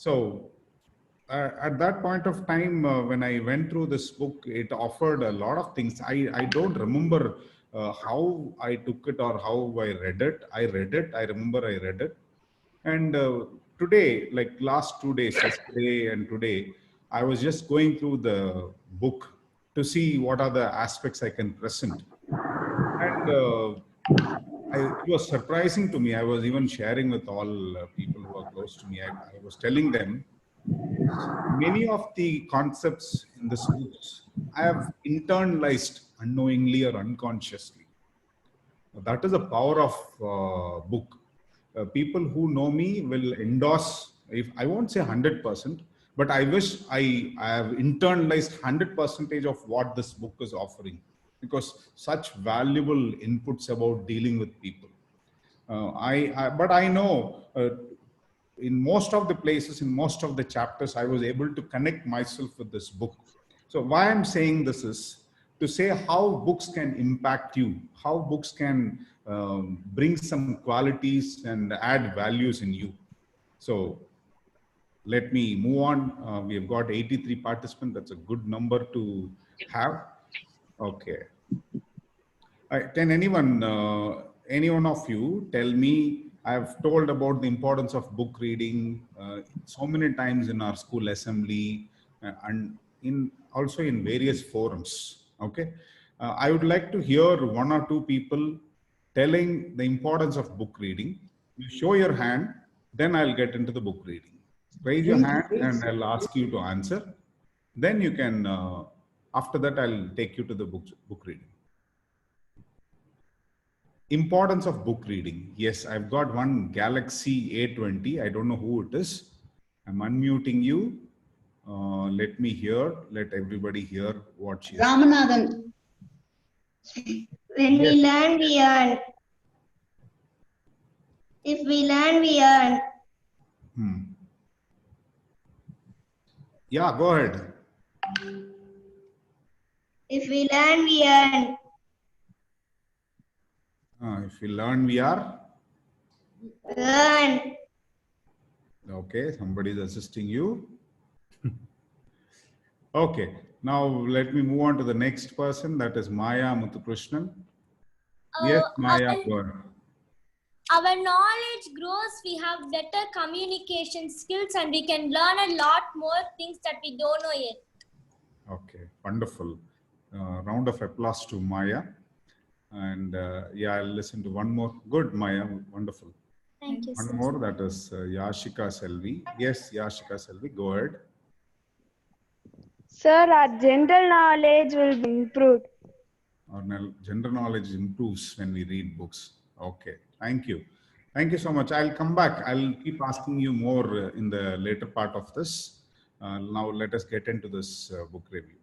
So at that point of time, when I went through this book, it offered a lot of things. I don't remember how I took it or how I read it. I remember I read it. And today, like last 2 days, yesterday and today, I was just going through the book to see what are the aspects I can present. And it was surprising to me. I was even sharing with all people who are close to me. I was telling them, many of the concepts in this book I have internalized unknowingly or unconsciously. That is the power of book. People who know me will endorse, if I won't say 100%, but I wish I have internalized 100% of what this book is offering, because such valuable inputs about dealing with people. But I know in most of the places, in most of the chapters, I was able to connect myself with this book. So why I'm saying this is to say how books can impact you, how books can bring some qualities and add values in you. So let me move on. We have got 83 participants. That's a good number to have. Okay. Can any one of you tell me, I've told about the importance of book reading so many times in our school assembly and also in various forums. Okay. I would like to hear one or two people telling the importance of book reading. You show your hand, then I'll get into the book reading. Raise your hand and I'll ask you to answer. Then you can, after that, I'll take you to the book reading. Importance of book reading. Yes, I've got one Galaxy A20. I don't know who it is. I'm unmuting you. Let me hear. Let everybody hear what she is. Ramanathan. When Yes. we learn, we earn. If we learn, we earn. Yeah, go ahead. If we learn, we earn. If we learn, we are. Earn. Okay, somebody is assisting you. Okay, now let me move on to the next person. That is Maya Muthukrishnan. Yes, Maya, go ahead. Our knowledge grows, we have better communication skills, and we can learn a lot more things that we don't know yet. Okay, wonderful. Round of applause to Maya. And yeah, I'll listen to one more. Good, Maya, wonderful. Thank you, One sir. more, that is Yashika Selvi. Yes, Yashika Selvi, go ahead. Sir, our general knowledge will be improved. Our general knowledge improves when we read books. Okay, thank you. Thank you so much. I'll come back. I'll keep asking you more in the later part of this. Now let us get into this book review.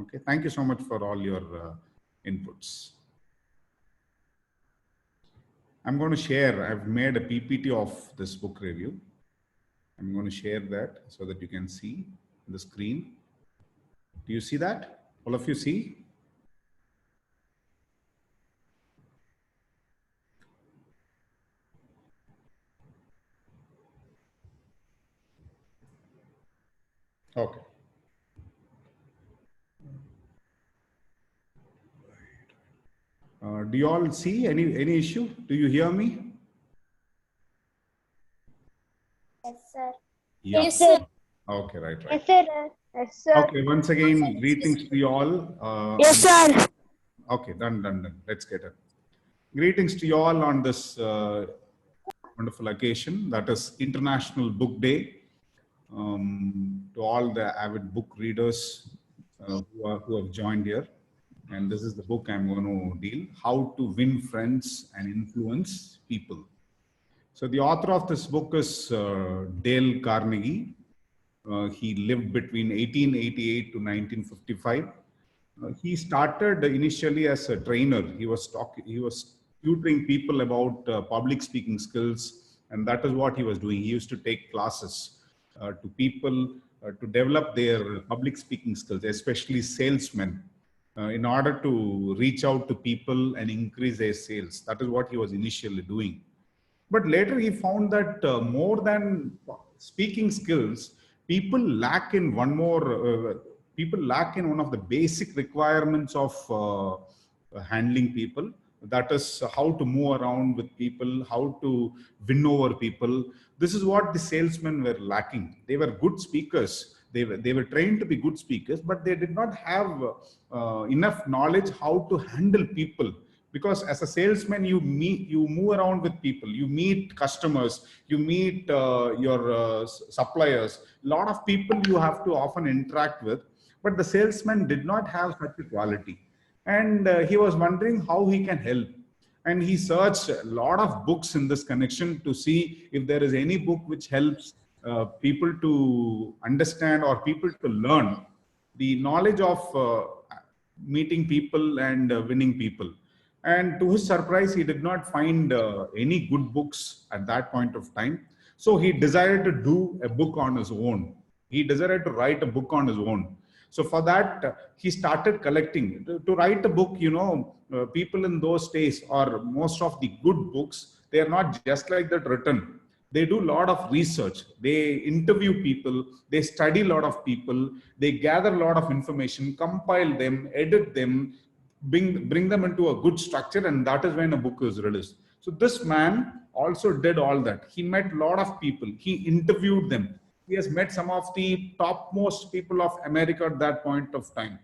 Okay, thank you so much for all your inputs. I'm going to share, I've made a PPT of this book review. I'm going to share that so that you can see the screen. Do you see that? All of you see? Okay. Do you all see any issue? Do you hear me? Yes, sir. Yeah. Yes, sir. Okay, right. Yes, sir. Yes, sir. Okay, once again, greetings to you all. Yes, sir. Okay, done. Let's get it. Greetings to you all on this wonderful occasion, that is International Book Day. To all the avid book readers who have joined here. And this is the book I'm going to deal, How to Win Friends and Influence People. So the author of this book is Dale Carnegie. He lived between 1888 to 1955. He started initially as a trainer. He was tutoring people about public speaking skills, and that is what he was doing. He used to take classes to people to develop their public speaking skills, especially salesmen, in order to reach out to people and increase their sales. That is what he was initially doing. But later he found that more than speaking skills, people lack in one more, people lack in one of the basic requirements of handling people. That is how to move around with people, how to win over people. This is what the salesmen were lacking. They were good speakers. They were trained to be good speakers, but they did not have enough knowledge how to handle people. Because as a salesman, you move around with people, you meet customers, you meet your suppliers, a lot of people you have to often interact with. But the salesman did not have such a quality, and he was wondering how he can help. And he searched a lot of books in this connection to see if there is any book which helps people to understand or people to learn the knowledge of meeting people and winning people. And to his surprise, he did not find any good books at that point of time. So he decided to do a book on his own. He decided to write a book on his own. So for that, he started collecting. To write a book, people in those days, or most of the good books, they are not just like that written. They do a lot of research. They interview people. They study a lot of people. They gather a lot of information, compile them, edit them, bring them into a good structure, and that is when a book is released. So this man also did all that. He met a lot of people. He interviewed them. He has met some of the topmost people of America at that point of time.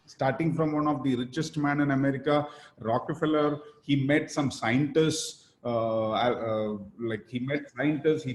Starting from one of the richest man in America, Rockefeller, he met some scientists, he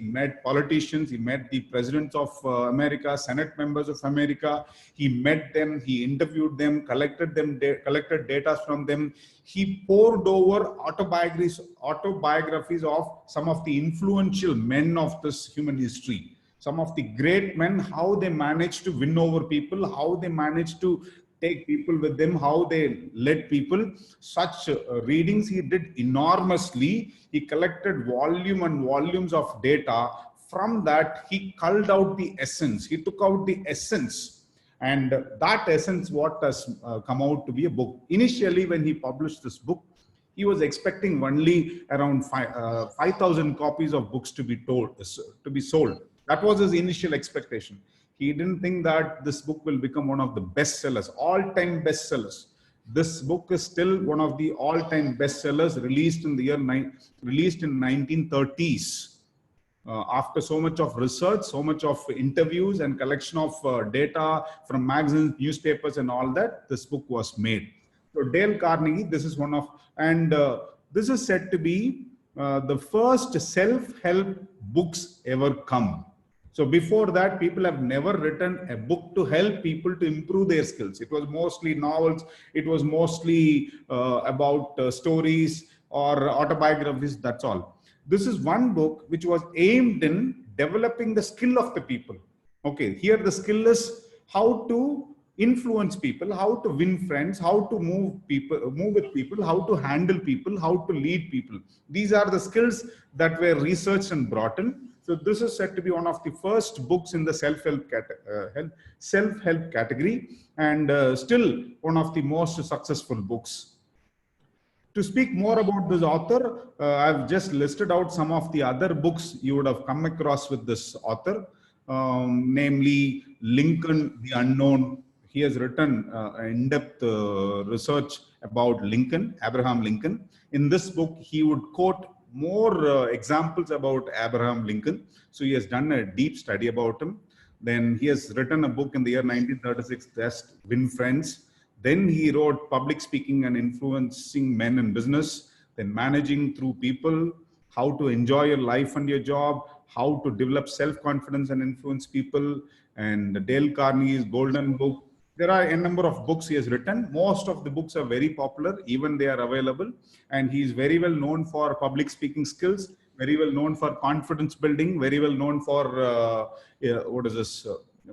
met politicians, he met the presidents of America, Senate members of America. He met them, he interviewed them, collected data from them. He poured over autobiographies of some of the influential men of this human history. Some of the great men, how they managed to win over people, how they managed to take people with them, how they led people. Such readings he did enormously. He collected volume and volumes of data. From that, he culled out the essence. He took out the essence. And that essence, what has come out to be a book. Initially, when he published this book, he was expecting only around 5,000 copies of books to be sold. That was his initial expectation. He didn't think that this book will become one of the bestsellers, all-time bestsellers. This book is still one of the all-time bestsellers, released in 1930s. After so much of research, so much of interviews and collection of data from magazines, newspapers, and all that, this book was made. So Dale Carnegie, this is one of, and this is said to be the first self-help books ever come. So before that, people have never written a book to help people to improve their skills. It was mostly novels. It was mostly about stories or autobiographies. That's all. This is one book which was aimed in developing the skill of the people. Okay, here the skill is how to influence people, how to win friends, how to move with people, how to handle people, how to lead people. These are the skills that were researched and brought in. So this is said to be one of the first books in the self-help category, and still one of the most successful books. To speak more about this author, I've just listed out some of the other books you would have come across with this author, namely Lincoln the Unknown. He has written in-depth research about Lincoln, Abraham Lincoln. In this book, he would quote more examples about Abraham Lincoln. So he has done a deep study about him. Then he has written a book in the year 1936, Just Win Friends. Then he wrote Public Speaking and Influencing Men in Business. Then Managing Through People, How to Enjoy Your Life and Your Job, How to Develop Self-Confidence and Influence People, and Dale Carnegie's Golden Book. There are a number of books he has written. Most of the books are very popular, even they are available. And he is very well known for public speaking skills, very well known for confidence building, very well known for,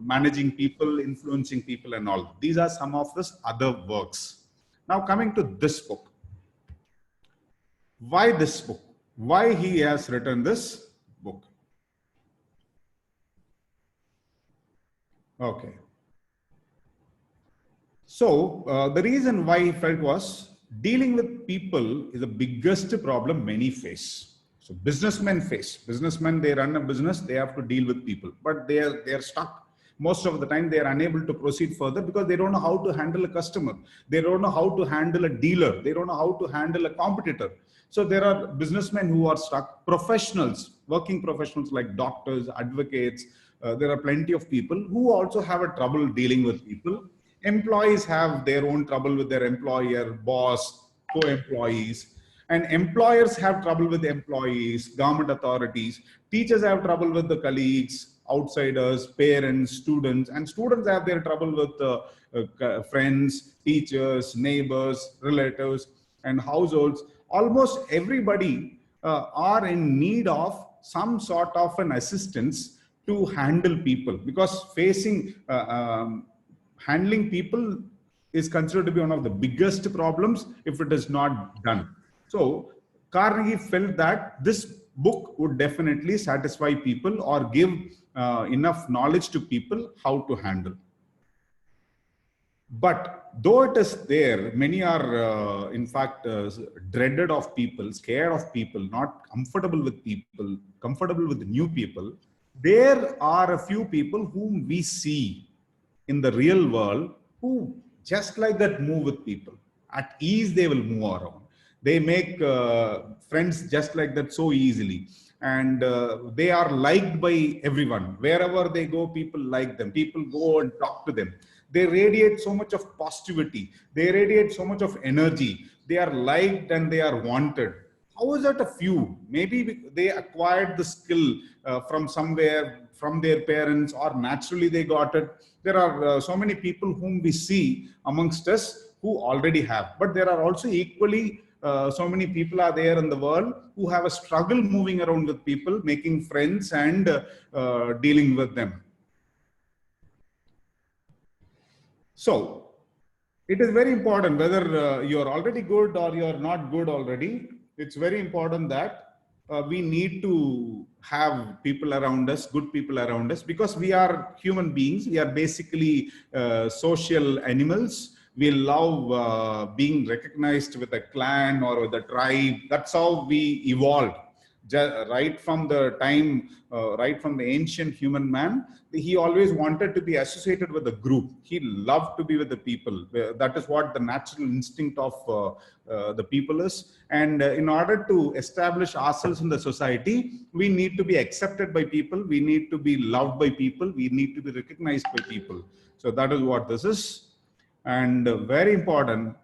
managing people, influencing people and all. These are some of his other works. Now coming to this book. Why this book? Why he has written this book? Okay. So the reason why he felt was dealing with people is the biggest problem many face. So businessmen, they run a business, they have to deal with people, but they are stuck. Most of the time they are unable to proceed further because they don't know how to handle a customer. They don't know how to handle a dealer. They don't know how to handle a competitor. So there are businessmen who are stuck. Professionals, working professionals like doctors, advocates, there are plenty of people who also have a trouble dealing with people. Employees have their own trouble with their employer, boss, co-employees. And employers have trouble with employees, government authorities. Teachers have trouble with the colleagues, outsiders, parents, students, and students have their trouble with friends, teachers, neighbors, relatives, and households. Almost everybody are in need of some sort of an assistance to handle people, because handling people is considered to be one of the biggest problems if it is not done. So Carnegie felt that this book would definitely satisfy people or give enough knowledge to people how to handle. But though it is there, many are in fact dreaded of people, scared of people, not comfortable with people, comfortable with new people. There are a few people whom we see in the real world who just like that move with people. At ease they will move around. They make friends just like that so easily. And they are liked by everyone. Wherever they go, people like them. People go and talk to them. They radiate so much of positivity. They radiate so much of energy. They are liked and they are wanted. How is that a few? Maybe they acquired the skill from somewhere, from their parents, or naturally they got it. There are so many people whom we see amongst us who already have. But there are also equally so many people are there in the world who have a struggle moving around with people, making friends and dealing with them. So it is very important whether you're already good or you're not good already. It's very important that we need to have people around us, good people around us, because we are human beings. We are basically social animals. We love being recognized with a clan or with a tribe. That's how we evolved. Right from the time, right from the ancient human man, he always wanted to be associated with a group. He loved to be with the people. That is what the natural instinct of the people is. And in order to establish ourselves in the society, we need to be accepted by people. We need to be loved by people. We need to be recognized by people. So that is what this is. And very important.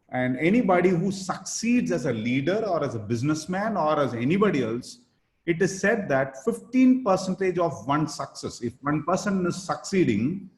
And anybody who succeeds as a leader or as a businessman or as anybody else, it is said that 15% of one's success, if one person is succeeding,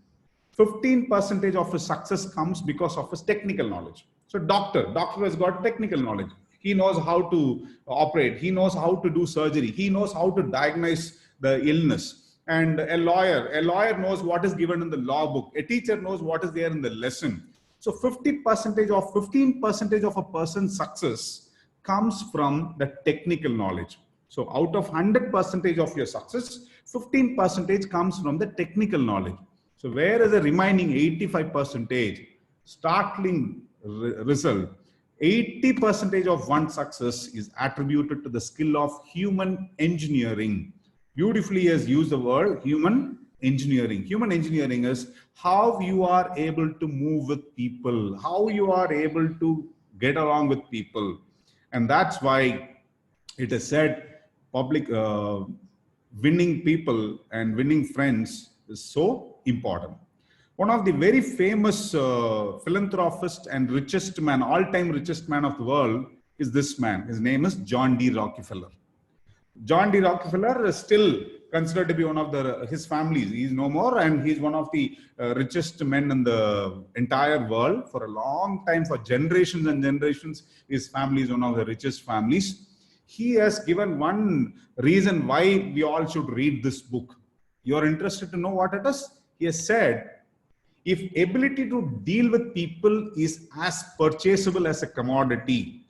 15% of his success comes because of his technical knowledge. So doctor has got technical knowledge. He knows how to operate. He knows how to do surgery. He knows how to diagnose the illness. And a lawyer knows what is given in the law book. A teacher knows what is there in the lesson. So 15% of a person's success comes from the technical knowledge. So out of 100% of your success, 15% comes from the technical knowledge. So where is the remaining 85%? Startling result. 80% of one success is attributed to the skill of human engineering. Beautifully has used the word human engineering. Human engineering is how you are able to move with people, how you are able to get along with people. And that's why it is said winning people and winning friends is so important. One of the very famous philanthropist and richest man, all-time richest man of the world is this man. His name is John D. Rockefeller. John D. Rockefeller is still considered to be one of his families. He's no more, and he's one of the richest men in the entire world. For a long time, for generations and generations, his family is one of the richest families. He has given one reason why we all should read this book. You're interested to know what it is? He has said, if ability to deal with people is as purchasable as a commodity,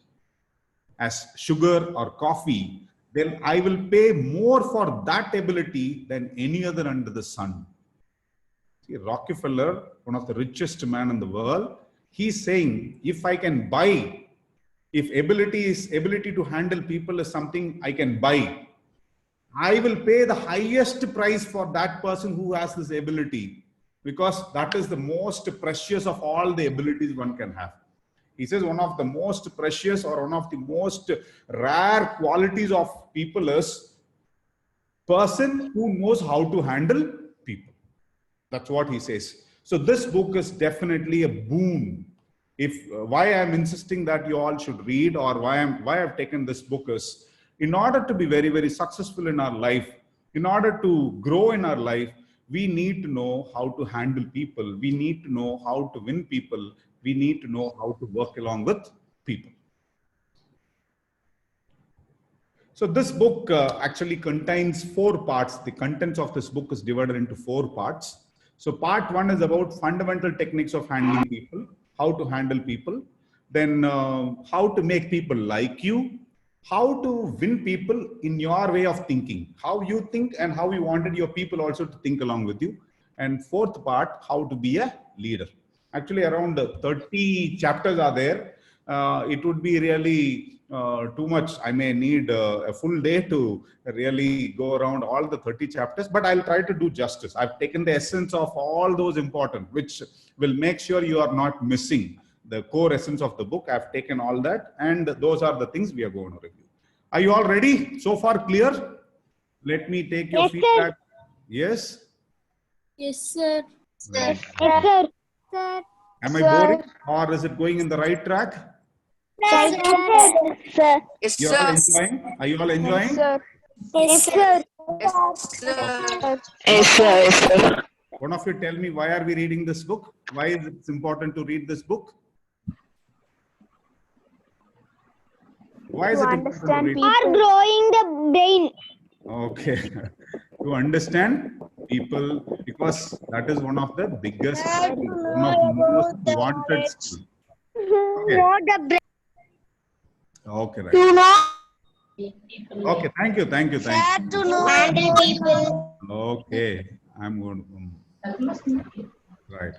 as sugar or coffee, then I will pay more for that ability than any other under the sun. See, Rockefeller, one of the richest men in the world, he's saying, if I can buy If ability to handle people is something I can buy, I will pay the highest price for that person who has this ability, because that is the most precious of all the abilities one can have. He says one of the most precious or one of the most rare qualities of people is person who knows how to handle people. That's what he says. So this book is definitely a boon. If why I'm insisting that you all should read, or why I've taken this book is, in order to be very, very successful in our life, in order to grow in our life, we need to know how to handle people. We need to know how to win people. We need to know how to work along with people. So this book actually contains 4 parts. The contents of this book is divided into 4 parts. So part 1 is about fundamental techniques of handling people, how to handle people, then how to make people like you, how to win people in your way of thinking, how you think and how you wanted your people also to think along with you. And 4th part, how to be a leader. Actually, around 30 chapters are there. It would be really too much. I may need a full day to really go around all the 30 chapters, but I'll try to do justice. I've taken the essence of all those important, which will make sure you are not missing the core essence of the book. I've taken all that, and those are the things we are going to review. Are you all ready? So far clear? Let me take your feedback. Yes? Yes, sir. Right. Yes, sir. Sir. Am I boring, or is it going in the right track? Yes, sir. Yes, You all sir. enjoying? Are you all enjoying? Yes, sir. Yes, sir. Yes, sir. Yes, sir. One of you tell me, why are we reading this book? Why is it important to read this book? Why is To it important to understand read? people. Are growing the brain. Okay. To understand people, because that is one of the biggest, one of the most wanted skills. Okay. Know the brain. Okay, right. To know. Okay, thank you. To know. Handle people. Okay, I'm going to, right.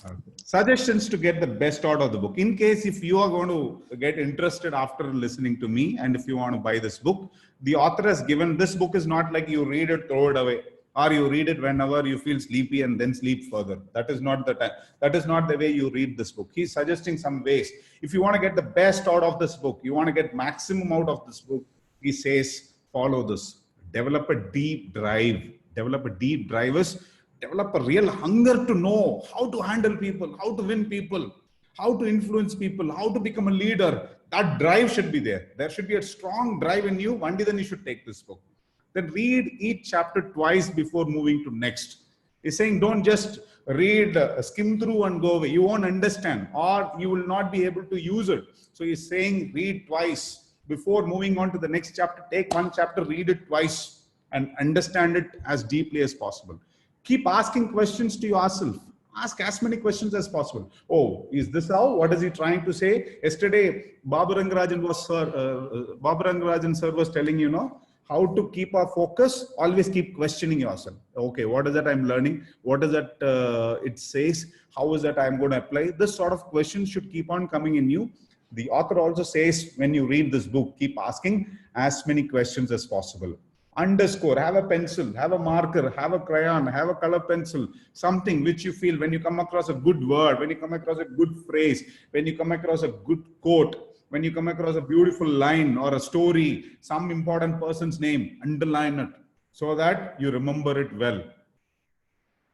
Okay. Suggestions to get the best out of the book. In case if you are going to get interested after listening to me, and if you want to buy this book, the author has given, this book is not like you read it, throw it away, or you read it whenever you feel sleepy and then sleep further. That is not the time. That is not the way you read this book. He's suggesting some ways. If you want to get the best out of this book, you want to get maximum out of this book, he says, follow this. Develop a deep drive. Develop a deep drive is develop a real hunger to know how to handle people, how to win people, how to influence people, how to become a leader. That drive should be there. There should be a strong drive in you. One day then you should take this book. Then read each chapter twice before moving to next. He's saying don't just read, skim through and go away. You won't understand, or you will not be able to use it. So he's saying read twice before moving on to the next chapter. Take one chapter, read it twice and understand it as deeply as possible. Keep asking questions to yourself. Ask as many questions as possible. Oh, is this how? What is he trying to say? Yesterday, Babu Rangarajan sir was telling, you know, how to keep our focus. Always keep questioning yourself. Okay, what is that I'm learning? What is that it says? How is that I'm going to apply? This sort of questions should keep on coming in you. The author also says, when you read this book, keep asking as many questions as possible. Underscore, have a pencil, have a marker, have a crayon, have a color pencil, something which you feel when you come across a good word, when you come across a good phrase, when you come across a good quote, when you come across a beautiful line or a story, some important person's name, underline it so that you remember it well.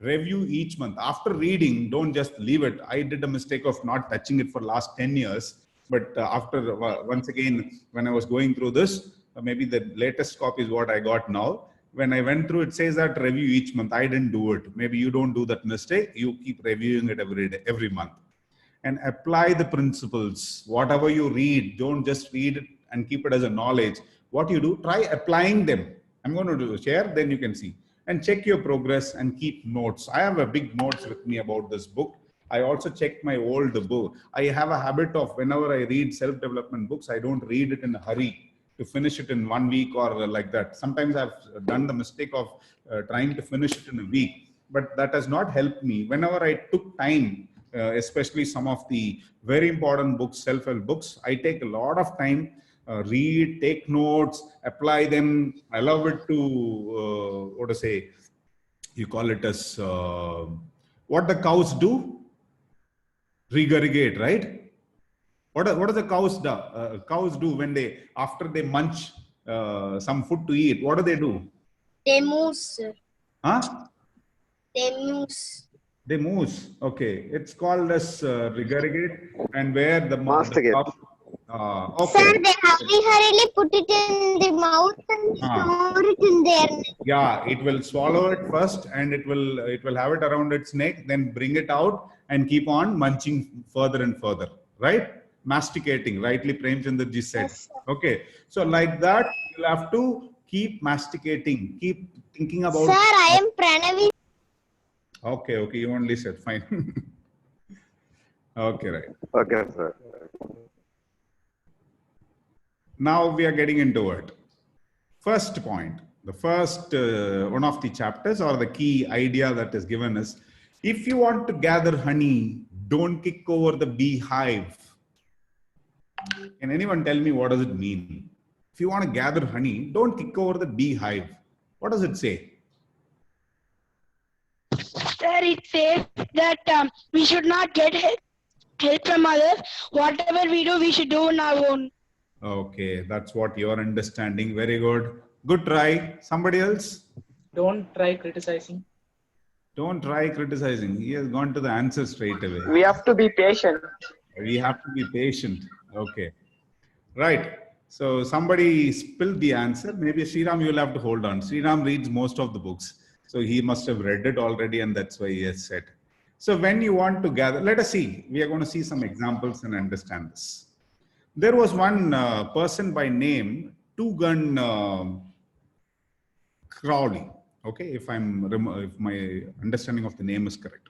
Review each month. After reading, don't just leave it. I did a mistake of not touching it for last 10 years. But after, once again, when I was going through this, maybe the latest copy is what I got now. When I went through, it says that review each month. I didn't do it. Maybe you don't do that mistake. You keep reviewing it every day, every month. And apply the principles. Whatever you read, don't just read it and keep it as a knowledge. What you do, try applying them. I'm going to share, then you can see. And check your progress and keep notes. I have a big notes with me about this book. I also check my old book. I have a habit of whenever I read self-development books, I don't read it in a hurry to finish it in 1 week or like that. Sometimes I've done the mistake of trying to finish it in a week, but that has not helped me. Whenever I took time especially some of the very important books, self-help books. I take a lot of time, read, take notes, apply them. I love it to, what to say, you call it as what the cows do? Regurgitate, right? What do the cows do when they, after they munch some food to eat? What do? They move, sir. Huh? They moose. They moose. Okay, it's called as regurgitate, and where the Masticate. cow. Okay. Sir, they hurriedly put it in the mouth and store it in their neck. Yeah, it will swallow it first, and it will have it around its neck, then bring it out and keep on munching further and further, right? Masticating, rightly Premchandraji said. Yes, sir. Okay, so like that, you'll have to keep masticating, keep thinking about. Sir, I am Pranavi. Okay, you only said fine. Okay, right. Okay, sir. Now we are getting into it. First point, the first one of the chapters, or the key idea that is given is, if you want to gather honey, don't kick over the beehive. Can anyone tell me what does it mean? If you want to gather honey, don't kick over the beehive. What does it say? Sir, it says that we should not get help from others. Whatever we do, we should do on our own. Okay, that's what you're understanding. Very good. Good try. Somebody else? Don't try criticizing. Don't try criticizing. He has gone to the answer straight away. We have to be patient. We have to be patient. Okay. Right. So somebody spilled the answer. Maybe Sriram, you'll have to hold on. Sriram reads most of the books. So he must have read it already, and that's why he has said. So when you want to gather, let us see. We are going to see some examples and understand this. There was one person by name Two-Gun Crowley. Okay, if my understanding of the name is correct.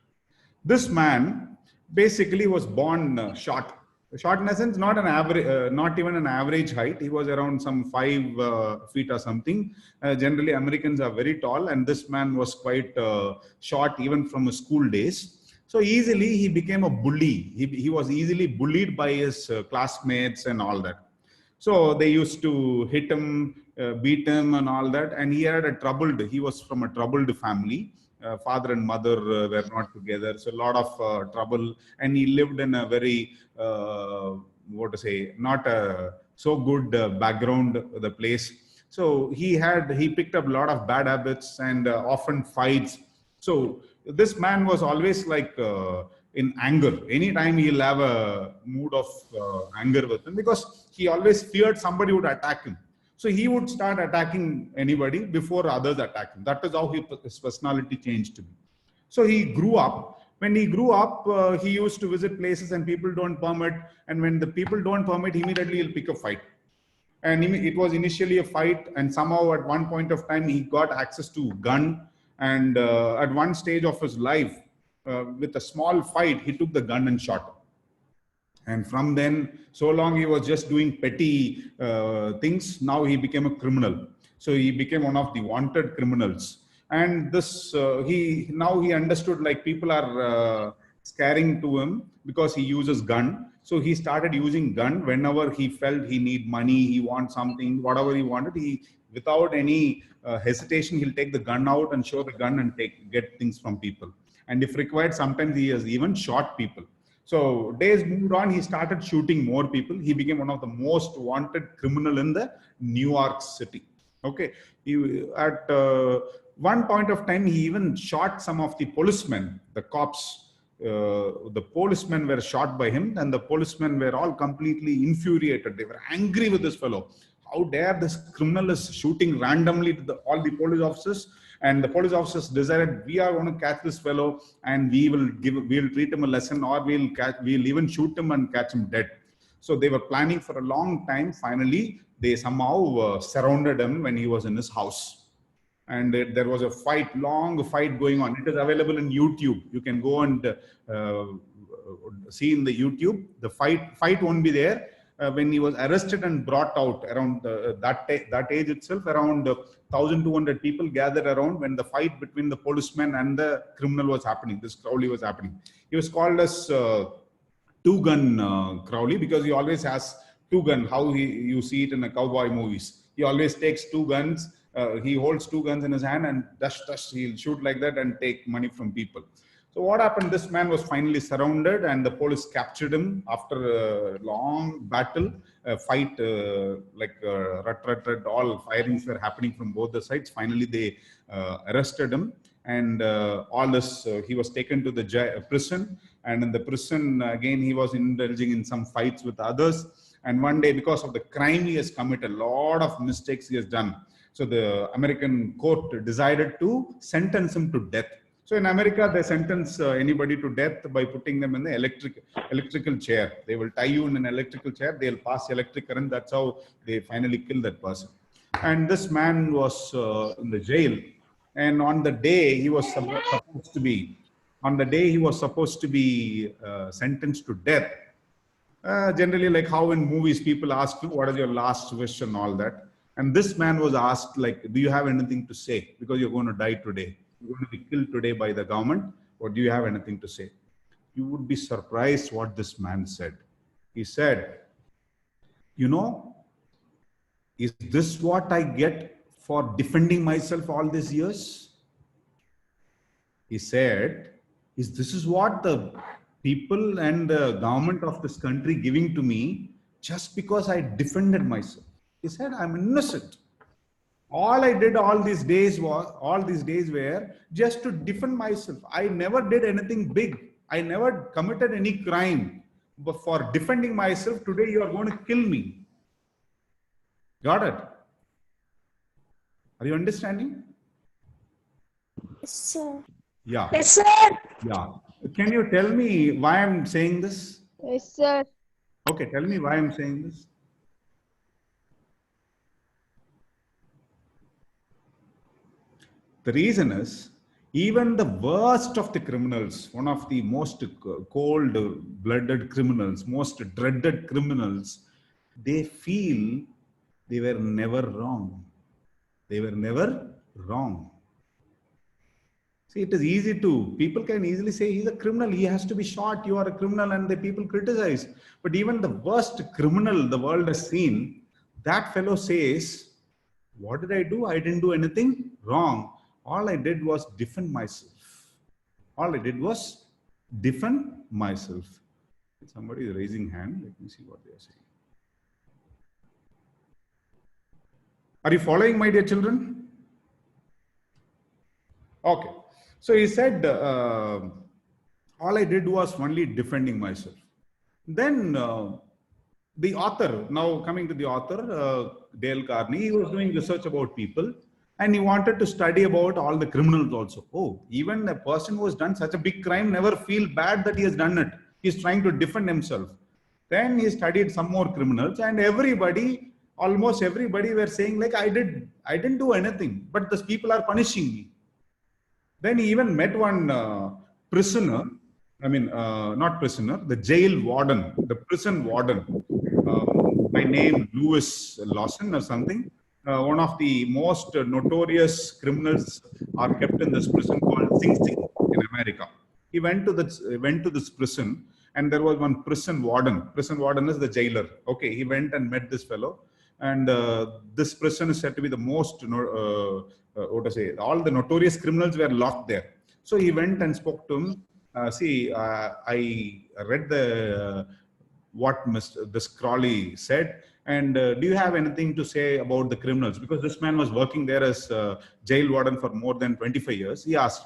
This man basically was born short. Short in a sense, not even an average height. He was around some 5 feet or something. Generally, Americans are very tall, and this man was quite short even from his school days. So easily he became a bully. He was easily bullied by his classmates and all that. So they used to hit him, beat him and all that. And he was from a troubled family. Father and mother were not together. So a lot of trouble. And he lived in a very, not a so good background, the place. So he picked up a lot of bad habits and often fights. So this man was always like in anger. Anytime he'll have a mood of anger with him, because he always feared somebody would attack him. So he would start attacking anybody before others attack him. That is how his personality changed to be. So he grew up. When he grew up, he used to visit places and people don't permit. And when the people don't permit, immediately he'll pick a fight. And it was initially a fight. And somehow at one point of time, he got access to gun. And at one stage of his life, with a small fight, he took the gun and shot him. And from then, so long he was just doing petty things. Now he became a criminal. So he became one of the wanted criminals. And this, he understood, like, people are scaring to him because he uses gun. So he started using gun whenever he felt he need money, he wants something, whatever he wanted. He, without any hesitation, he'll take the gun out and show the gun and get things from people. And if required, sometimes he has even shot people. So days moved on, he started shooting more people. He became one of the most wanted criminal in the New York City. Okay. At one point of time, he even shot some of the policemen, the cops. The policemen were shot by him, and the policemen were all completely infuriated. They were angry with this fellow. How dare this criminal is shooting randomly to all the police officers? And the police officers decided, we are going to catch this fellow, and we'll treat him a lesson, or we'll even shoot him and catch him dead. So they were planning for a long time. Finally, they somehow surrounded him when he was in his house. And there was a long fight going on. It is available in YouTube. You can go and see in the YouTube. The fight won't be there. when he was arrested and brought out around that age itself, around 1,200 people gathered around when the fight between the policeman and the criminal was happening. This Crowley was happening. He was called as two-gun Crowley because he always has two gun. How you see it in the cowboy movies. He always takes two guns. He holds two guns in his hand and he'll shoot like that and take money from people. So what happened? This man was finally surrounded and the police captured him after a long battle, fight, all firings were happening from both the sides. Finally, they arrested him, and he was taken to the prison. And in the prison, again, he was indulging in some fights with others. And one day, because of the crime he has committed, a lot of mistakes he has done. So the American court decided to sentence him to death. So in America, they sentence anybody to death by putting them in the electrical chair. They will tie you in an electrical chair. They'll pass electric current. That's how they finally kill that person. And this man was in the jail. And on the day he was supposed to be sentenced to death, generally, like how in movies people ask you, what is your last wish and all that. And this man was asked, like, do you have anything to say? Because you're going to die today. You're going to be killed today by the government. Or do you have anything to say? You would be surprised what this man said. He said, you know, is this what I get for defending myself all these years? He said, this is what the people and the government of this country giving to me just because I defended myself? He said, I'm innocent. All I did all these days were just to defend myself. I never did anything big. I never committed any crime. But for defending myself, today you are going to kill me. Got it? Are you understanding? Yes, sir. Yeah. Yes, sir. Yeah. Can you tell me why I'm saying this? Yes, sir. Okay, tell me why I'm saying this. The reason is, even the worst of the criminals, one of the most cold-blooded criminals, most dreaded criminals, they feel they were never wrong. They were never wrong. See, it is easy people can easily say, he's a criminal, he has to be shot, you are a criminal, and the people criticize. But even the worst criminal the world has seen, that fellow says, what did I do? I didn't do anything wrong. All I did was defend myself. All I did was defend myself. Somebody is raising hand. Let me see what they are saying. Are you following, my dear children? Okay. So he said, all I did was only defending myself. Then the author, now coming to the author, Dale Carnegie, he was doing research about people. And he wanted to study about all the criminals also. Oh, even a person who has done such a big crime never feel bad that he has done it. He's trying to defend himself. Then he studied some more criminals, and almost everybody were saying, like, I didn't do anything, but these people are punishing me. Then he even met one prisoner, the jail warden, the prison warden, by name Lewis Lawson or something. One of the most notorious criminals are kept in this prison called Sing Sing in America. He went to this prison, and there was one prison warden. Prison warden is the jailer. Okay, he went and met this fellow, and this prison is said to be the most, all the notorious criminals were locked there. So he went and spoke to him. I read what this Crowley said. And do you have anything to say about the criminals? Because this man was working there as jail warden for more than 25 years. He asked.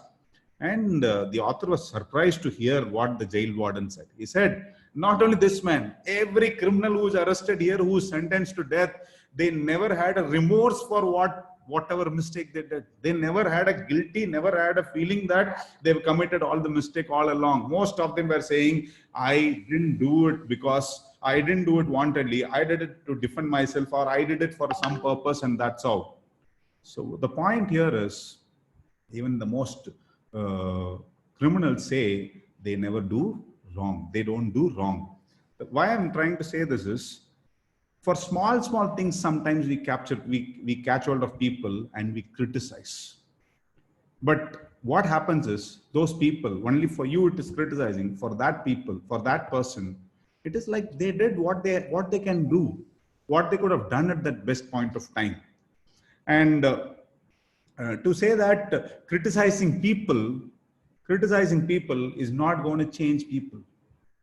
And the author was surprised to hear what the jail warden said. He said, not only this man, every criminal who is arrested here, who is sentenced to death, they never had a remorse for whatever mistake they did. They never had a guilty, never had a feeling that they've committed all the mistake all along. Most of them were saying, I didn't do it because I didn't do it wantedly. I did it to defend myself, or I did it for some purpose, and that's how. So the point here is, even the most criminals say they never do wrong. They don't do wrong. Why I'm trying to say this is, For small things, sometimes we catch hold of people and we criticize. But what happens is, those people, only for you it is criticizing, for that people, for that person, it is like they did what they can do, what they could have done at that best point of time. And to say that criticizing people is not going to change people.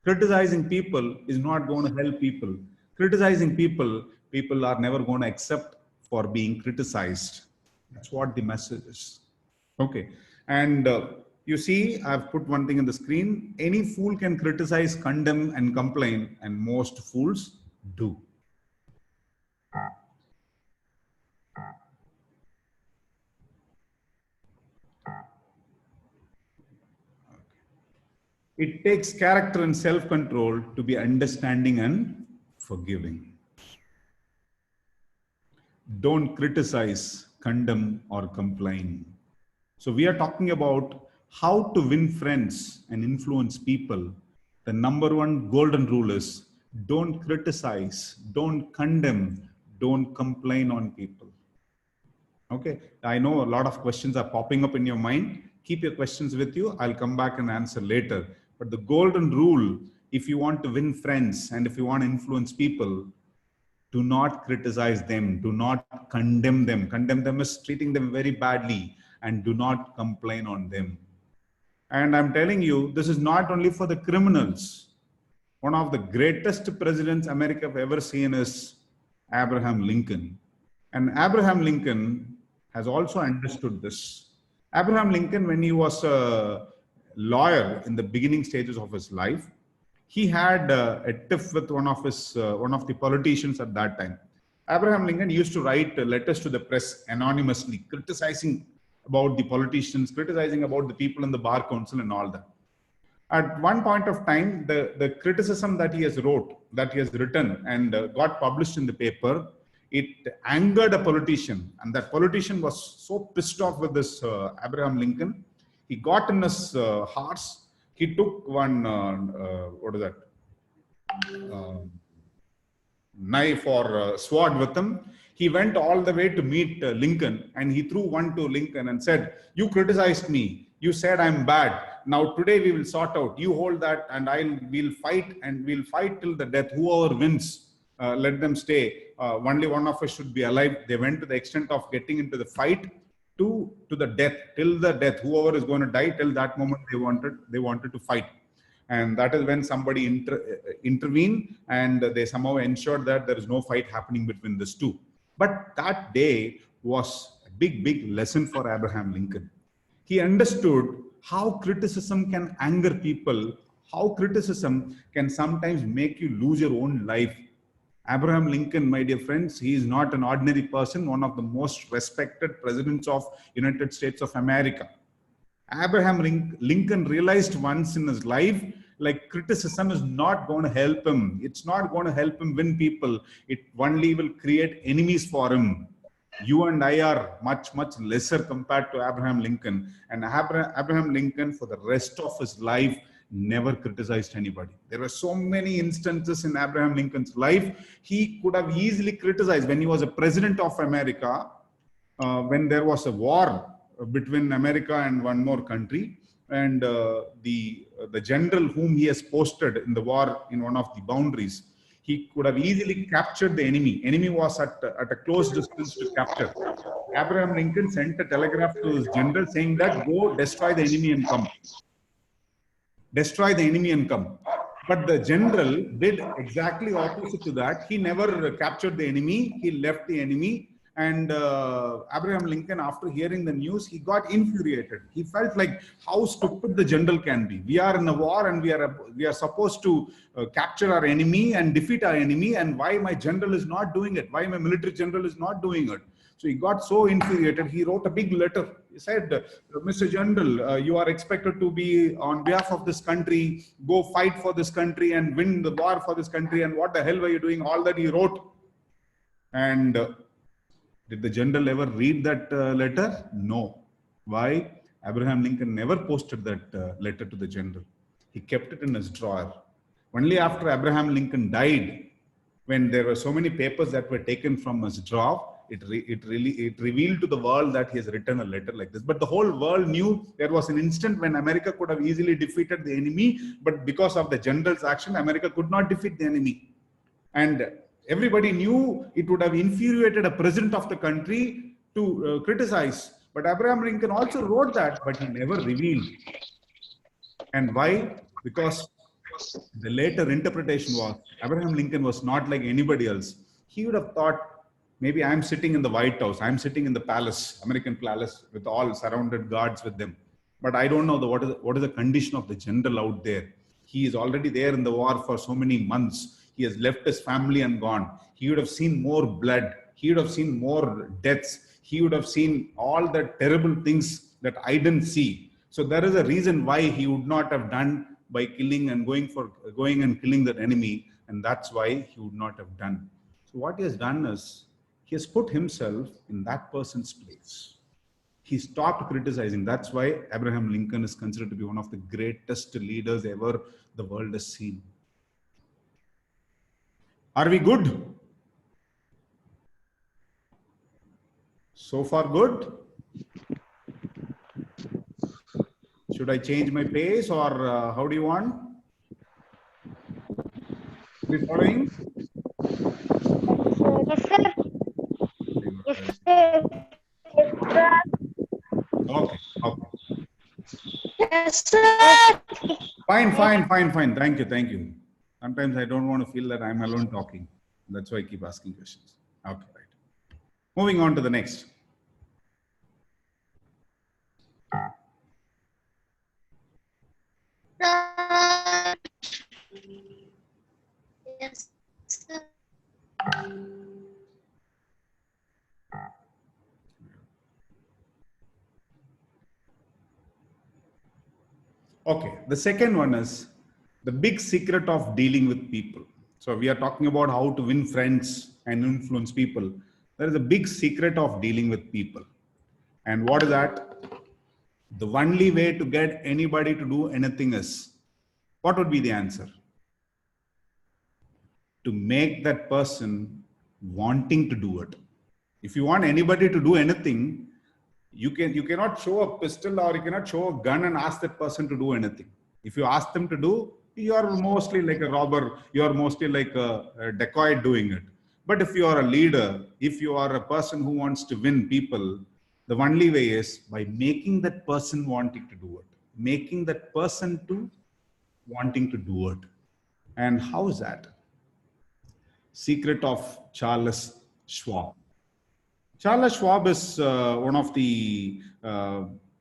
Criticizing people is not going to help people. Criticizing people are never going to accept for being criticized. That's what the message is. Okay. And you see, I've put one thing in the screen. Any fool can criticize, condemn, and complain, and most fools do. It takes character and self-control to be understanding and forgiving. Don't criticize, condemn, or complain. So we are talking about how to win friends and influence people. The number one golden rule is don't criticize, don't condemn, don't complain on people. Okay, I know a lot of questions are popping up in your mind. Keep your questions with you. I'll come back and answer later. But the golden rule, if you want to win friends and if you want to influence people, do not criticize them. Do not condemn them. Condemn them is treating them very badly, and do not complain on them. And I'm telling you, this is not only for the criminals. One of the greatest presidents America have ever seen is Abraham Lincoln. And Abraham Lincoln has also understood this. Abraham Lincoln, when he was a lawyer in the beginning stages of his life, he had a tiff with one of the politicians at that time. Abraham Lincoln used to write letters to the press anonymously, criticizing about the politicians, criticizing about the people in the bar council and all that. At one point of time, the criticism that he has written and got published in the paper, it angered a politician, and that politician was so pissed off with this Abraham Lincoln. He got in his horse. He took one knife or sword with him. He went all the way to meet Lincoln, and he threw one to Lincoln and said, "You criticized me. You said I'm bad. Now today we will sort out. You hold that, and we'll fight, and we'll fight till the death. Whoever wins, let them stay. Only one of us should be alive." They went to the extent of getting into the fight to the death, till the death. Whoever is going to die, till that moment they wanted to fight. And that is when somebody intervened, and they somehow ensured that there is no fight happening between these two. But that day was a big lesson for Abraham Lincoln. He understood how criticism can anger people, how criticism can sometimes make you lose your own life. Abraham Lincoln, my dear friends, he is not an ordinary person, one of the most respected presidents of United States of America. Abraham Lincoln realized once in his life, like, criticism is not going to help him. It's not going to help him win people. It only will create enemies for him. You and I are much lesser compared to Abraham Lincoln. And Abraham Lincoln, for the rest of his life, never criticized anybody. There were so many instances in Abraham Lincoln's life. He could have easily criticized when he was a president of America, when there was a war between America and one more country, and the general whom he has posted in the war in one of the boundaries, he could have easily captured the enemy. Enemy was at a close distance to capture. Abraham Lincoln sent a telegraph to his general saying that, "Go destroy the enemy and come. Destroy the enemy and come." But the general did exactly opposite to that. He never captured the enemy. He left the enemy. And Abraham Lincoln, after hearing the news, he got infuriated. He felt like how stupid the general can be. We are in a war, and we are supposed to capture our enemy and defeat our enemy. And why my general is not doing it? Why my military general is not doing it? So he got so infuriated. He wrote a big letter. He said, "Mr. General, you are expected to be on behalf of this country, go fight for this country and win the war for this country. And what the hell were you doing?" All that he wrote. And did the general ever read that letter? No. Why? Abraham Lincoln never posted that letter to the general. He kept it in his drawer. Only after Abraham Lincoln died, when there were so many papers that were taken from his drawer, it revealed to the world that he has written a letter like this. But the whole world knew there was an instant when America could have easily defeated the enemy, but because of the general's action, America could not defeat the enemy. And everybody knew it would have infuriated a president of the country to criticize. But Abraham Lincoln also wrote that, but he never revealed. And why? Because the later interpretation was Abraham Lincoln was not like anybody else. He would have thought, maybe I'm sitting in the White House, I'm sitting in the palace, American palace, with all surrounded guards with them. But I don't know what is the condition of the general out there. He is already there in the war for so many months. He has left his family and gone. He would have seen more blood. He would have seen more deaths. He would have seen all the terrible things that I didn't see. So there is a reason why he would not have done by killing and going and killing that enemy. And that's why he would not have done. So what he has done is he has put himself in that person's place. He stopped criticizing. That's why Abraham Lincoln is considered to be one of the greatest leaders ever the world has seen. Are we good? So far good? Should I change my pace, or how do you want? Are we following? Yes, sir. Yes, sir. Yes, sir. Okay. Yes, sir. Fine. Thank you. Sometimes I don't want to feel that I'm alone talking. That's why I keep asking questions. Okay, right. Moving on to the next. Yes, sir. Okay, the second one is the big secret of dealing with people. So we are talking about how to win friends and influence people. There is a big secret of dealing with people. And what is that? The only way to get anybody to do anything is, what would be the answer? To make that person wanting to do it. If you want anybody to do anything, you cannot show a pistol or you cannot show a gun and ask that person to do anything. If you ask them to do, you are mostly like a robber, you are mostly like a decoy doing it. But if you are a leader, if you are a person who wants to win people, the only way is by making that person wanting to do it, making that person to wanting to do it. And how is that? Secret of Charles Schwab. Charles Schwab is one of the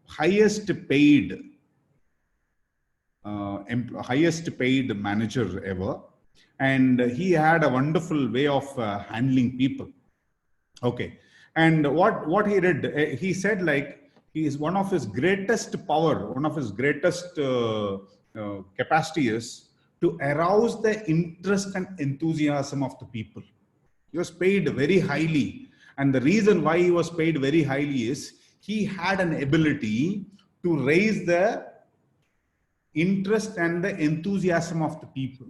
highest paid manager ever, and he had a wonderful way of handling people. Okay, and what he did, he said, like, he is one of his greatest power, one of his greatest capacity is to arouse the interest and enthusiasm of the people. He was paid very highly. And the reason why he was paid very highly is he had an ability to raise the interest and the enthusiasm of the people.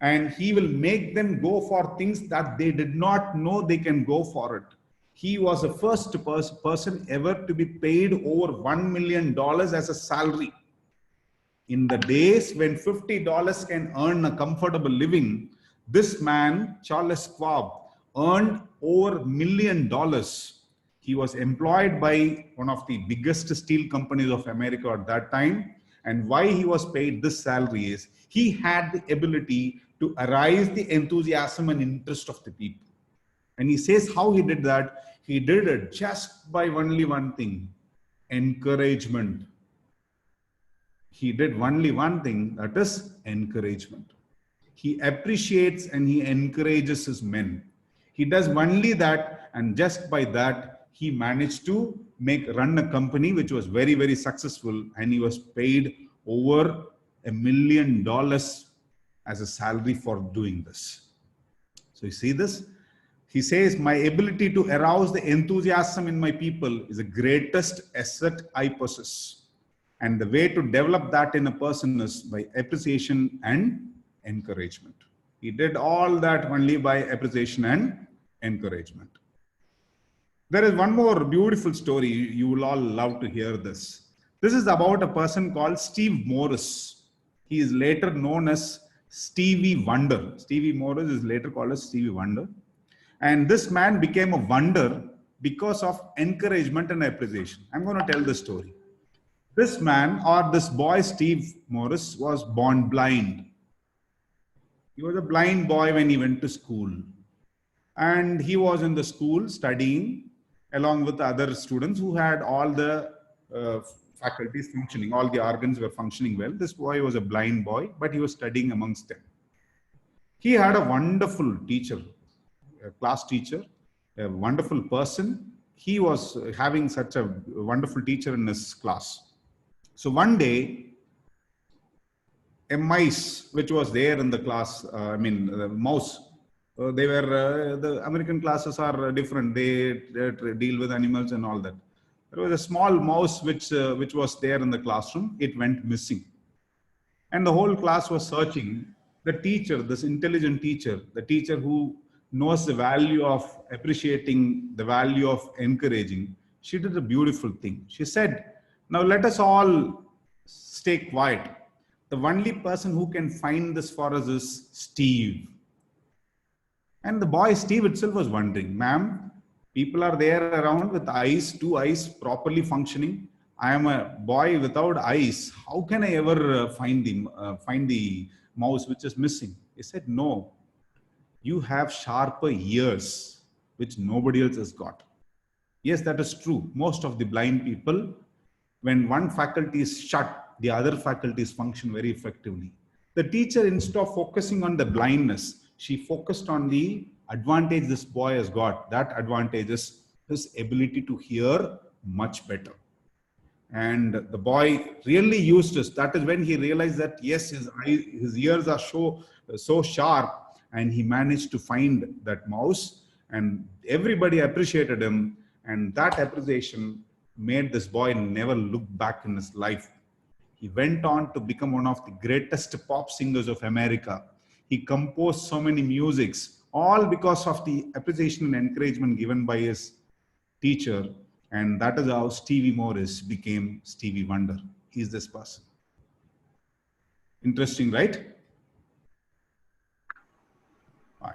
And he will make them go for things that they did not know they can go for it. He was the first person ever to be paid over $1 million as a salary. In the days when $50 can earn a comfortable living, this man, Charles Schwab, earned over $1 million. He was employed by one of the biggest steel companies of America at that time. And why he was paid this salary is he had the ability to arise the enthusiasm and interest of the people. And he says how he did that. He did it just by only one thing: encouragement. He did only one thing, that is encouragement. He appreciates and he encourages his men. He does only that, and just by that, he managed to run a company which was very, very successful, and he was paid over $1 million as a salary for doing this. So you see this? He says, my ability to arouse the enthusiasm in my people is the greatest asset I possess. And the way to develop that in a person is by appreciation and encouragement. He did all that only by appreciation and encouragement. There is one more beautiful story. You will all love to hear this. This is about a person called Steve Morris. He is later known as Stevie Wonder. Stevie Morris is later called as Stevie Wonder. And this man became a wonder because of encouragement and appreciation. I'm going to tell the story. This man, or this boy, Steve Morris, was born blind. He was a blind boy when he went to school. And he was in the school studying along with the other students who had all the faculties functioning, all the organs were functioning well. This boy was a blind boy, but he was studying amongst them. He had a wonderful teacher, a class teacher, a wonderful person. He was having such a wonderful teacher in his class. So one day, a mice, which was there in the class, the mouse, they were, the American classes are different. They deal with animals and all that. There was a small mouse which was there in the classroom. It went missing. And the whole class was searching. The teacher, this intelligent teacher, the teacher who knows the value of appreciating, the value of encouraging, she did a beautiful thing. She said, now let us all stay quiet. The only person who can find this for us is Steve. And the boy Steve itself was wondering, ma'am, people are there around with eyes, two eyes properly functioning. I am a boy without eyes. How can I ever find the mouse which is missing? He said, no, you have sharper ears, which nobody else has got. Yes, that is true. Most of the blind people, when one faculty is shut, the other faculties function very effectively. The teacher, instead of focusing on the blindness, she focused on the advantage this boy has got. That advantage is his ability to hear much better. And the boy really used this. That is when he realized that, yes, his ears are so sharp, and he managed to find that mouse, and everybody appreciated him. And that appreciation made this boy never look back in his life. He went on to become one of the greatest pop singers of America. He composed so many musics, all because of the appreciation and encouragement given by his teacher. And that is how Stevie Morris became Stevie Wonder. He's this person. Interesting, right? All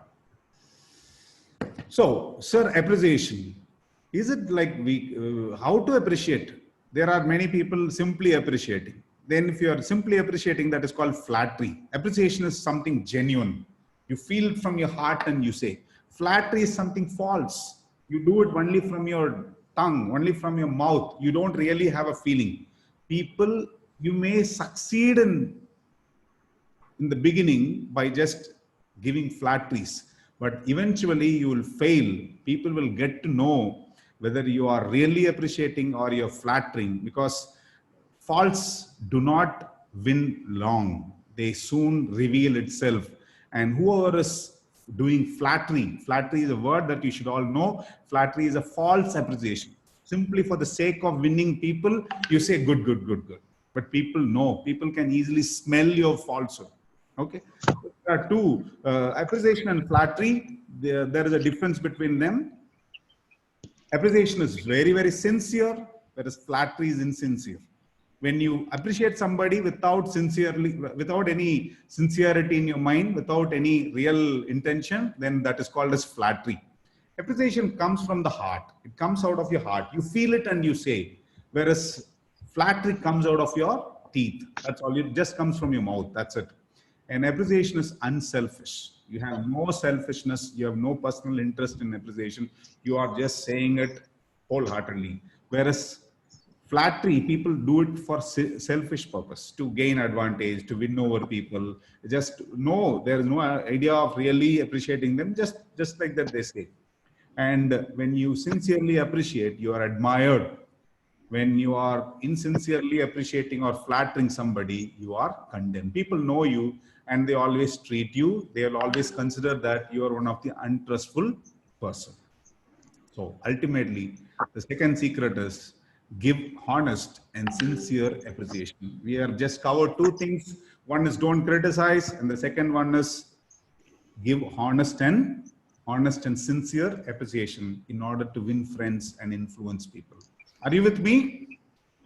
right. So, sir, appreciation. Is it like how to appreciate? There are many people simply appreciating. Then if you are simply appreciating, that is called flattery. Appreciation is something genuine. You feel it from your heart and you say. Flattery is something false. You do it only from your tongue, only from your mouth. You don't really have a feeling. People, you may succeed in the beginning by just giving flatteries, but eventually you will fail. People will get to know whether you are really appreciating or you're flattering, because false do not win long. They soon reveal itself. And whoever is doing flattery is a word that you should all know. Flattery is a false appreciation. Simply for the sake of winning people, you say good, good, good, good. But people know, people can easily smell your falsehood. Okay. There are two, appreciation and flattery. There is a difference between them. Appreciation is very, very sincere, whereas flattery is insincere. When you appreciate somebody without any sincerity in your mind, without any real intention, then that is called as flattery. Appreciation comes from the heart. It comes out of your heart. You feel it and you say, whereas flattery comes out of your teeth. That's all. It just comes from your mouth. That's it. And appreciation is unselfish. You have no selfishness. You have no personal interest in appreciation. You are just saying it wholeheartedly. Whereas flattery, people do it for selfish purpose, to gain advantage, to win over people. Just no, there is no idea of really appreciating them, just like that they say. And when you sincerely appreciate, you are admired. When you are insincerely appreciating or flattering somebody, you are condemned. People know you and they always treat you. They will always consider that you are one of the untrustful person. So ultimately, the second secret is give honest and sincere appreciation. We have just covered two things. One is don't criticize, and the second one is give honest and sincere appreciation in order to win friends and influence people. Are you with me?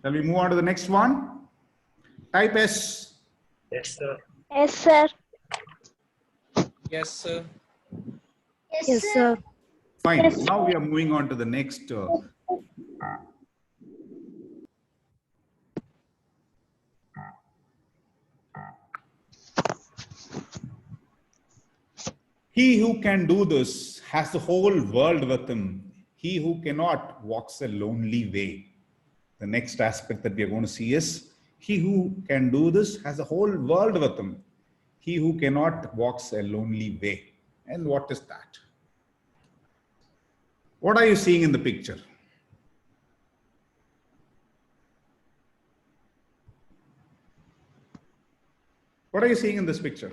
Shall we move on to the next one? Type S. Yes, sir. Yes, sir. Yes, sir. Yes, sir. Fine. Yes. Now we are moving on to the next. He who can do this has the whole world with him. He who cannot walks a lonely way. The next aspect that we are going to see is he who can do this has the whole world with him. He who cannot walks a lonely way. And what is that? What are you seeing in the picture? What are you seeing in this picture?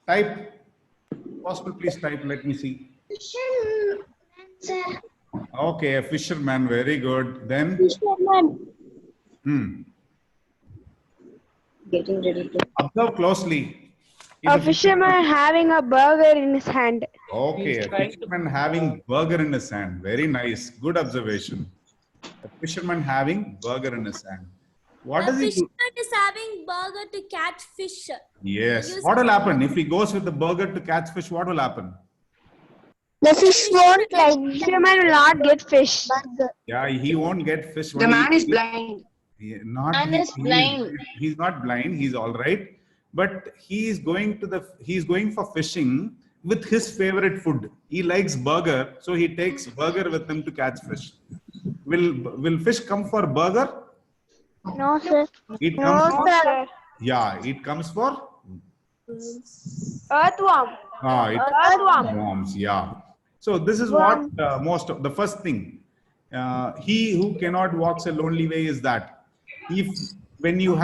Type. Possible, please type. Let me see. Okay, a fisherman. Very good. Then. Fisherman. Getting ready to. Observe closely. A fisherman having a burger in his hand. Okay, He's a trying to- fisherman having burger in his hand. Very nice. Good observation. A fisherman having burger in his hand. What The does he do? fisherman is having burger to catch fish. Yes. What will happen if he goes with the burger to catch fish? What will happen? The fish won't like the Fisherman will not get fish. burger. Yeah, he won't get fish. The man is blind. Not Man is blind. He's not blind. He's all right. But he's going for fishing with his favorite food. He likes burger, so he takes burger with him to catch fish. Will fish come for burger? No, sir. It comes No, for, sir. yeah, it comes for Earthworm. it Earthworm. worms, yeah. So this is what most of the first thing. He who cannot walks a lonely way is that when you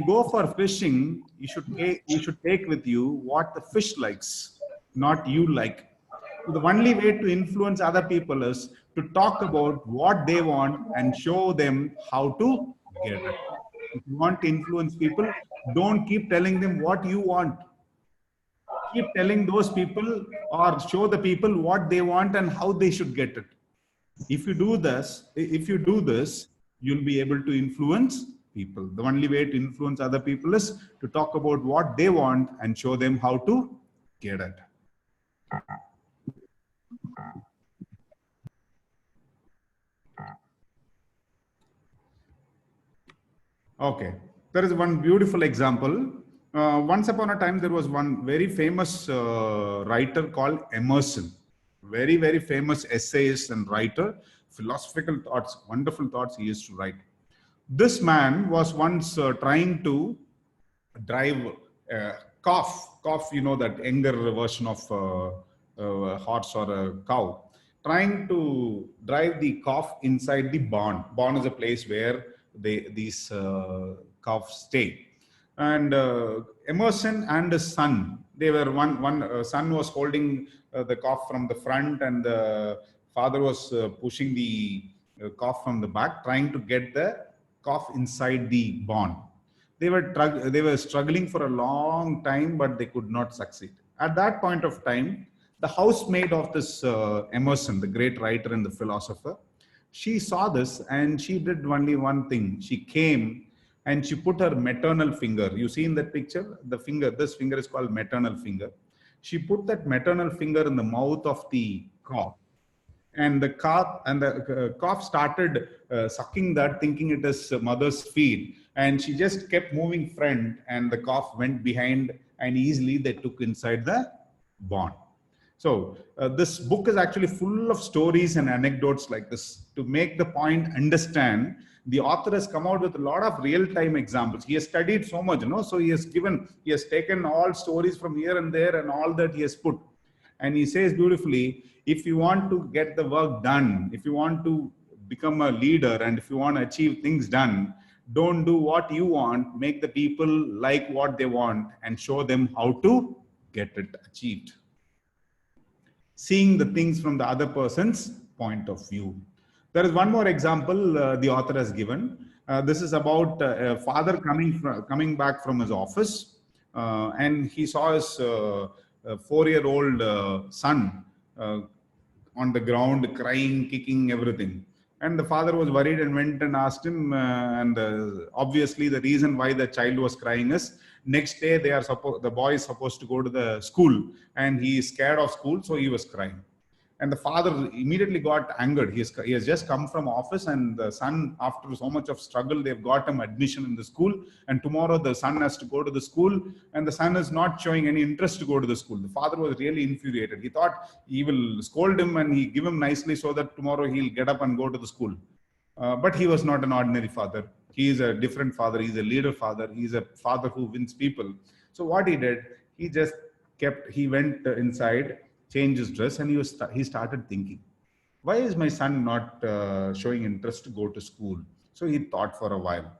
go for fishing, you should take with you what the fish likes, not you like. So the only way to influence other people is to talk about what they want and show them how to get it. If you want to influence people, don't keep telling them what you want. Keep telling those people or show the people what they want and how they should get it. If you do this, you'll be able to influence people. The only way to influence other people is to talk about what they want and show them how to get it. Okay, there is one beautiful example. Once upon a time, there was one very famous writer called Emerson. Very, very famous essayist and writer, philosophical thoughts, wonderful thoughts he used to write. This man was once trying to drive a calf, you know, that younger version of a horse or a cow, trying to drive the calf inside the barn. Barn is a place where these calves stay. And Emerson and his son, they were one son was holding the calf from the front, and the father was pushing the calf from the back, trying to get the calf inside the barn. They were struggling for a long time, but they could not succeed. At that point of time, the housemaid of this Emerson, the great writer and the philosopher, she saw this and she did only one thing. She came and she put her maternal finger. You see in that picture, this finger is called maternal finger. She put that maternal finger in the mouth of the calf, and the calf started sucking that, thinking it is mother's feed. And she just kept moving front, and the calf went behind, and easily they took inside the barn. So this book is actually full of stories and anecdotes like this. To make the point understand, the author has come out with a lot of real-time examples. He has studied so much, so he has taken all stories from here and there and all that he has put. And he says beautifully, if you want to get the work done, if you want to become a leader, and if you want to achieve things done, don't do what you want, make the people like what they want and show them how to get it achieved. Seeing the things from the other person's point of view. There is one more example the author has given. This is about a father coming back from his office. and he saw his 4-year-old son on the ground, crying, kicking, everything. And the father was worried and went and asked him. And obviously, the reason why the child was crying is next day the boy is supposed to go to the school, and he is scared of school, so he was crying. And the father immediately got angered. He has just come from office, and the son, after so much of struggle, they've got him admission in the school. And tomorrow the son has to go to the school, and the son is not showing any interest to go to the school. The father was really infuriated. He thought he will scold him and he give him nicely so that tomorrow he'll get up and go to the school. But he was not an ordinary father. He is a different father. He's a leader father. He's a father who wins people. So what he did, he went inside, changed his dress, and he started thinking, why is my son not showing interest to go to school? So he thought for a while,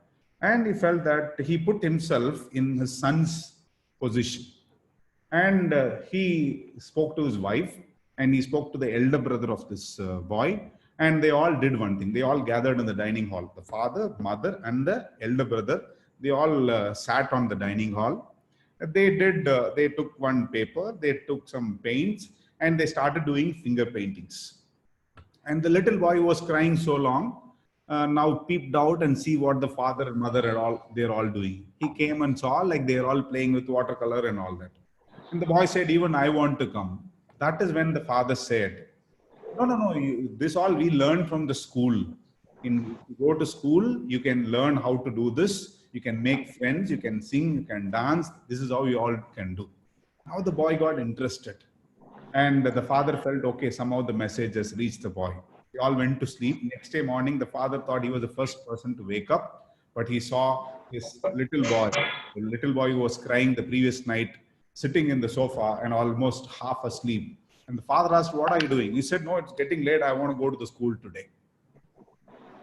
and he felt that he put himself in his son's position. And he spoke to his wife, and he spoke to the elder brother of this boy, and they all did one thing. They all gathered in the dining hall. The father, mother, and the elder brother, they all sat on the dining hall. They took one paper, they took some paints, and they started doing finger paintings. And the little boy who was crying so long now peeped out and see what the father and mother they're all doing. He came and saw like they're all playing with watercolor and all that. And the boy said, even I want to come. That is when the father said, no, this all we learn from the school. You go to school, you can learn how to do this. You can make friends, you can sing, you can dance. This is how you all can do. Now the boy got interested. And the father felt, okay, somehow the message has reached the boy. They all went to sleep. Next day morning, the father thought he was the first person to wake up. But he saw his little boy, the little boy who was crying the previous night, sitting in the sofa and almost half asleep. And the father asked, what are you doing? He said, no, it's getting late. I want to go to the school today.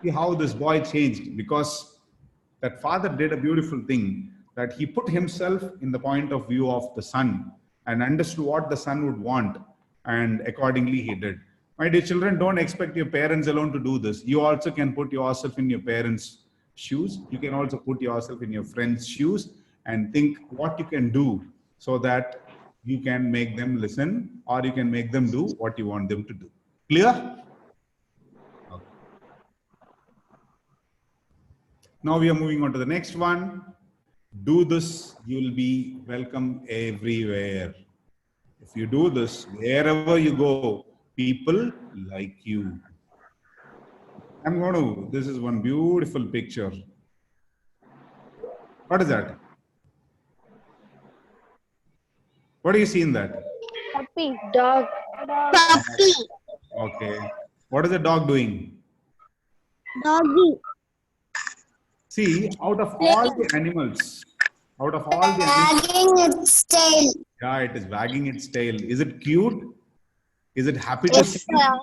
See how this boy changed, because that father did a beautiful thing, that he put himself in the point of view of the son and understood what the son would want, and accordingly he did. My dear children, don't expect your parents alone to do this. You also can put yourself in your parents' shoes. You can also put yourself in your friends' shoes and think what you can do so that you can make them listen, or you can make them do what you want them to do. Clear? Okay. Now we are moving on to the next one. Do this, you will be welcome everywhere. If you do this, wherever you go, people like you. This is one beautiful picture. What is that? What do you see in that? Puppy. Dog. Puppy. Okay. What is the dog doing? Doggy. See, out of all the animals, Wagging its tail. yeah, it is wagging its tail. Is it cute? Is it happy to see? sir.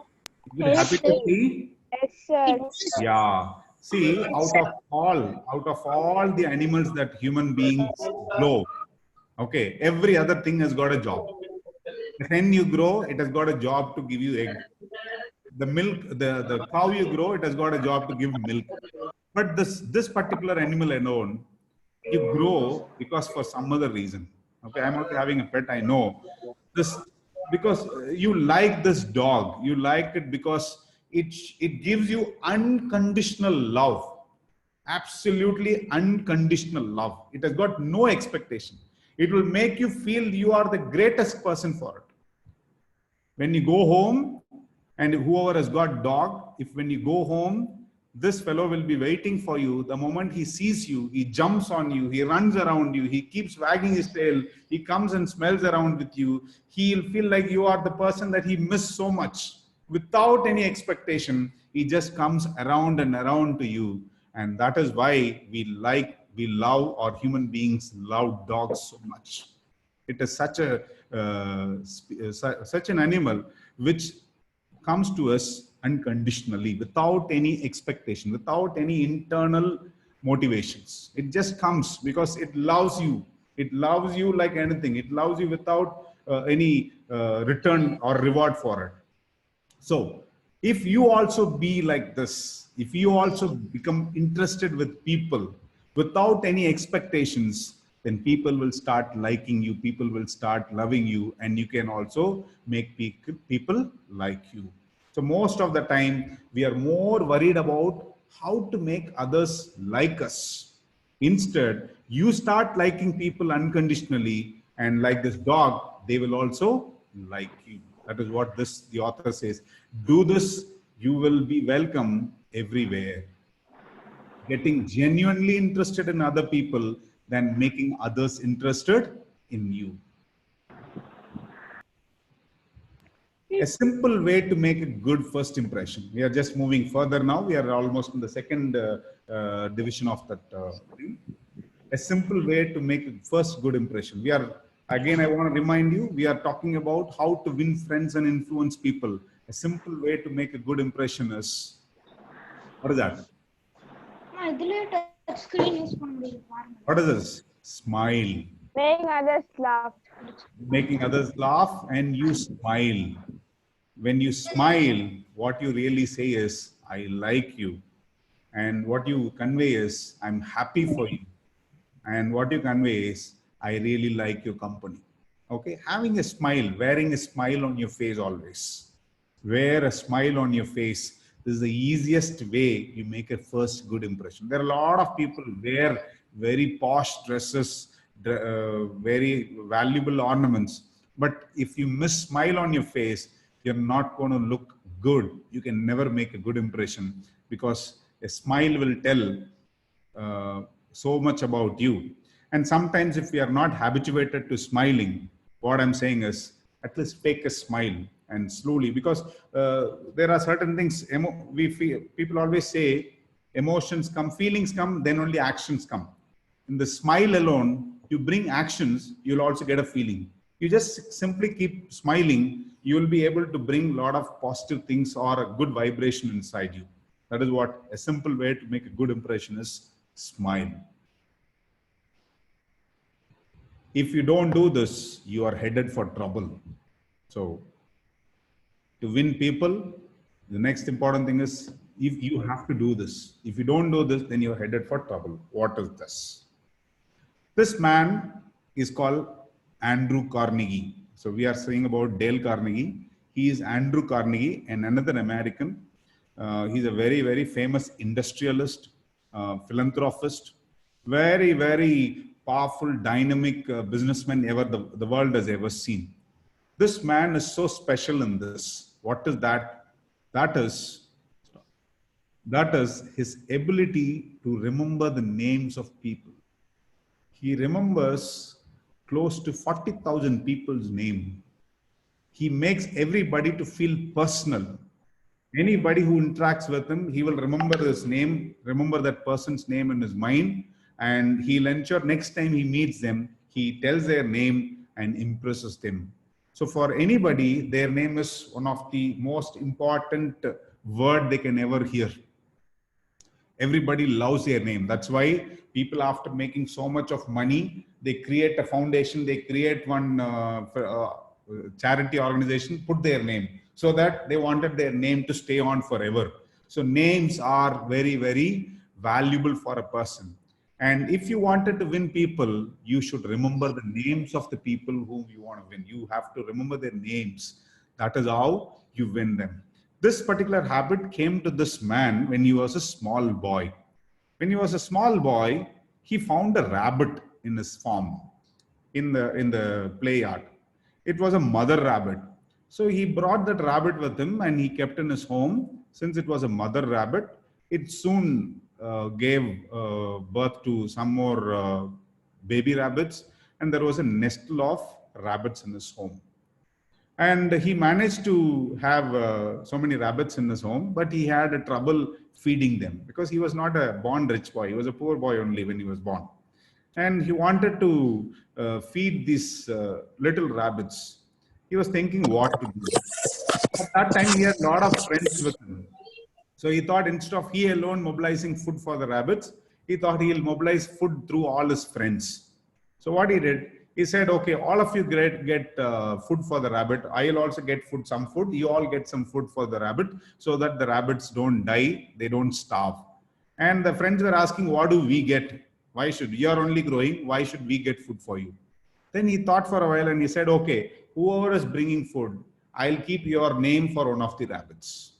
Is it happy to see? Yes, sir. Yeah. See, out of all the animals that human beings grow, okay, every other thing has got a job. The hen you grow, it has got a job to give you egg. The milk, the cow you grow, it has got a job to give milk. But this particular animal alone, you grow because for some other reason. Okay, I'm also having a pet, I know. This because you like this dog. You like it because it gives you unconditional love. Absolutely unconditional love. It has got no expectation. It will make you feel you are the greatest person for it. When you go home, and whoever has got dog, when you go home, this fellow will be waiting for you. The moment he sees you, he jumps on you, he runs around you, he keeps wagging his tail, he comes and smells around with you. He'll feel like you are the person that he missed so much. Without any expectation, he just comes around and around to you. And that is why we love, or human beings love dogs so much. It is such an animal which comes to us unconditionally, without any expectation, without any internal motivations. It just comes because it loves you. It loves you like anything. It loves you without any return or reward for it. So if you also be like this, if you also become interested with people without any expectations, then people will start liking you, people will start loving you, and you can also make people like you. So most of the time we are more worried about how to make others like us. Instead, you start liking people unconditionally, and like this dog, they will also like you. That is what the author says. Do this, you will be welcome everywhere. Getting genuinely interested in other people than making others interested in you. A simple way to make a good first impression. We are just moving further now. We are almost in the second division of that thing. A simple way to make a first good impression. We are, again, I want to remind you, we are talking about how to win friends and influence people. A simple way to make a good impression is, what is that? What is this? Smile. Making others laugh. Making others laugh, and you smile. When you smile, what you really say is, I like you. And what you convey is, I'm happy for you. And what you convey is, I really like your company. Okay, having a smile, wearing a smile on your face always. Wear a smile on your face. This is the easiest way you make a first good impression. There are a lot of people wear very posh dresses, very valuable ornaments. But if you miss smile on your face, you're not going to look good. You can never make a good impression, because a smile will tell so much about you. And sometimes if we are not habituated to smiling, what I'm saying is, at least fake a smile and slowly, because there are certain things we feel. People always say emotions come, feelings come, then only actions come. In the smile alone, you bring actions, you'll also get a feeling. You just simply keep smiling, you will be able to bring a lot of positive things or a good vibration inside you. That is what a simple way to make a good impression is: smile. If you don't do this, you are headed for trouble. So to win people, the next important thing is, if you have to do this. If you don't do this, then you're headed for trouble. What is this? This man is called Andrew Carnegie. So we are saying about Dale Carnegie. He is Andrew Carnegie, and another American. He's a very, very famous industrialist, philanthropist, very, very powerful, dynamic businessman the world has ever seen. This man is so special in this. What is that? That is his ability to remember the names of people. He remembers close to 40,000 people's name. He makes everybody to feel personal. Anybody who interacts with him, he will remember his name, remember that person's name in his mind, and he'll ensure next time he meets them, he tells their name and impresses them. So for anybody, their name is one of the most important word they can ever hear. Everybody loves their name. That's why people, after making so much of money, they create a foundation, they create one charity organization, put their name, so that they wanted their name to stay on forever. So names are very, very valuable for a person. And if you wanted to win people, you should remember the names of the people whom you want to win. You have to remember their names. That is how you win them. This particular habit came to this man when he was a small boy. When he was a small boy, he found a rabbit in his farm, in the play yard. It was a mother rabbit. So he brought that rabbit with him and he kept in his home. Since it was a mother rabbit, it soon gave birth to some more baby rabbits, and there was a nest of rabbits in his home. And he managed to have so many rabbits in his home, but he had a trouble feeding them, because he was not a born rich boy. He was a poor boy only when he was born. And he wanted to feed these little rabbits. He was thinking what to do. At that time, he had a lot of friends with him. So he thought, instead of he alone mobilizing food for the rabbits, he thought he'll mobilize food through all his friends. So what he did, he said, okay, all of you get food for the rabbit. I'll also get food, some food. You all get some food for the rabbit, so that the rabbits don't die, they don't starve. And the friends were asking, what do we get? Why should you are only growing? Why should we get food for you? Then he thought for a while and he said, okay, whoever is bringing food, I'll keep your name for one of the rabbits.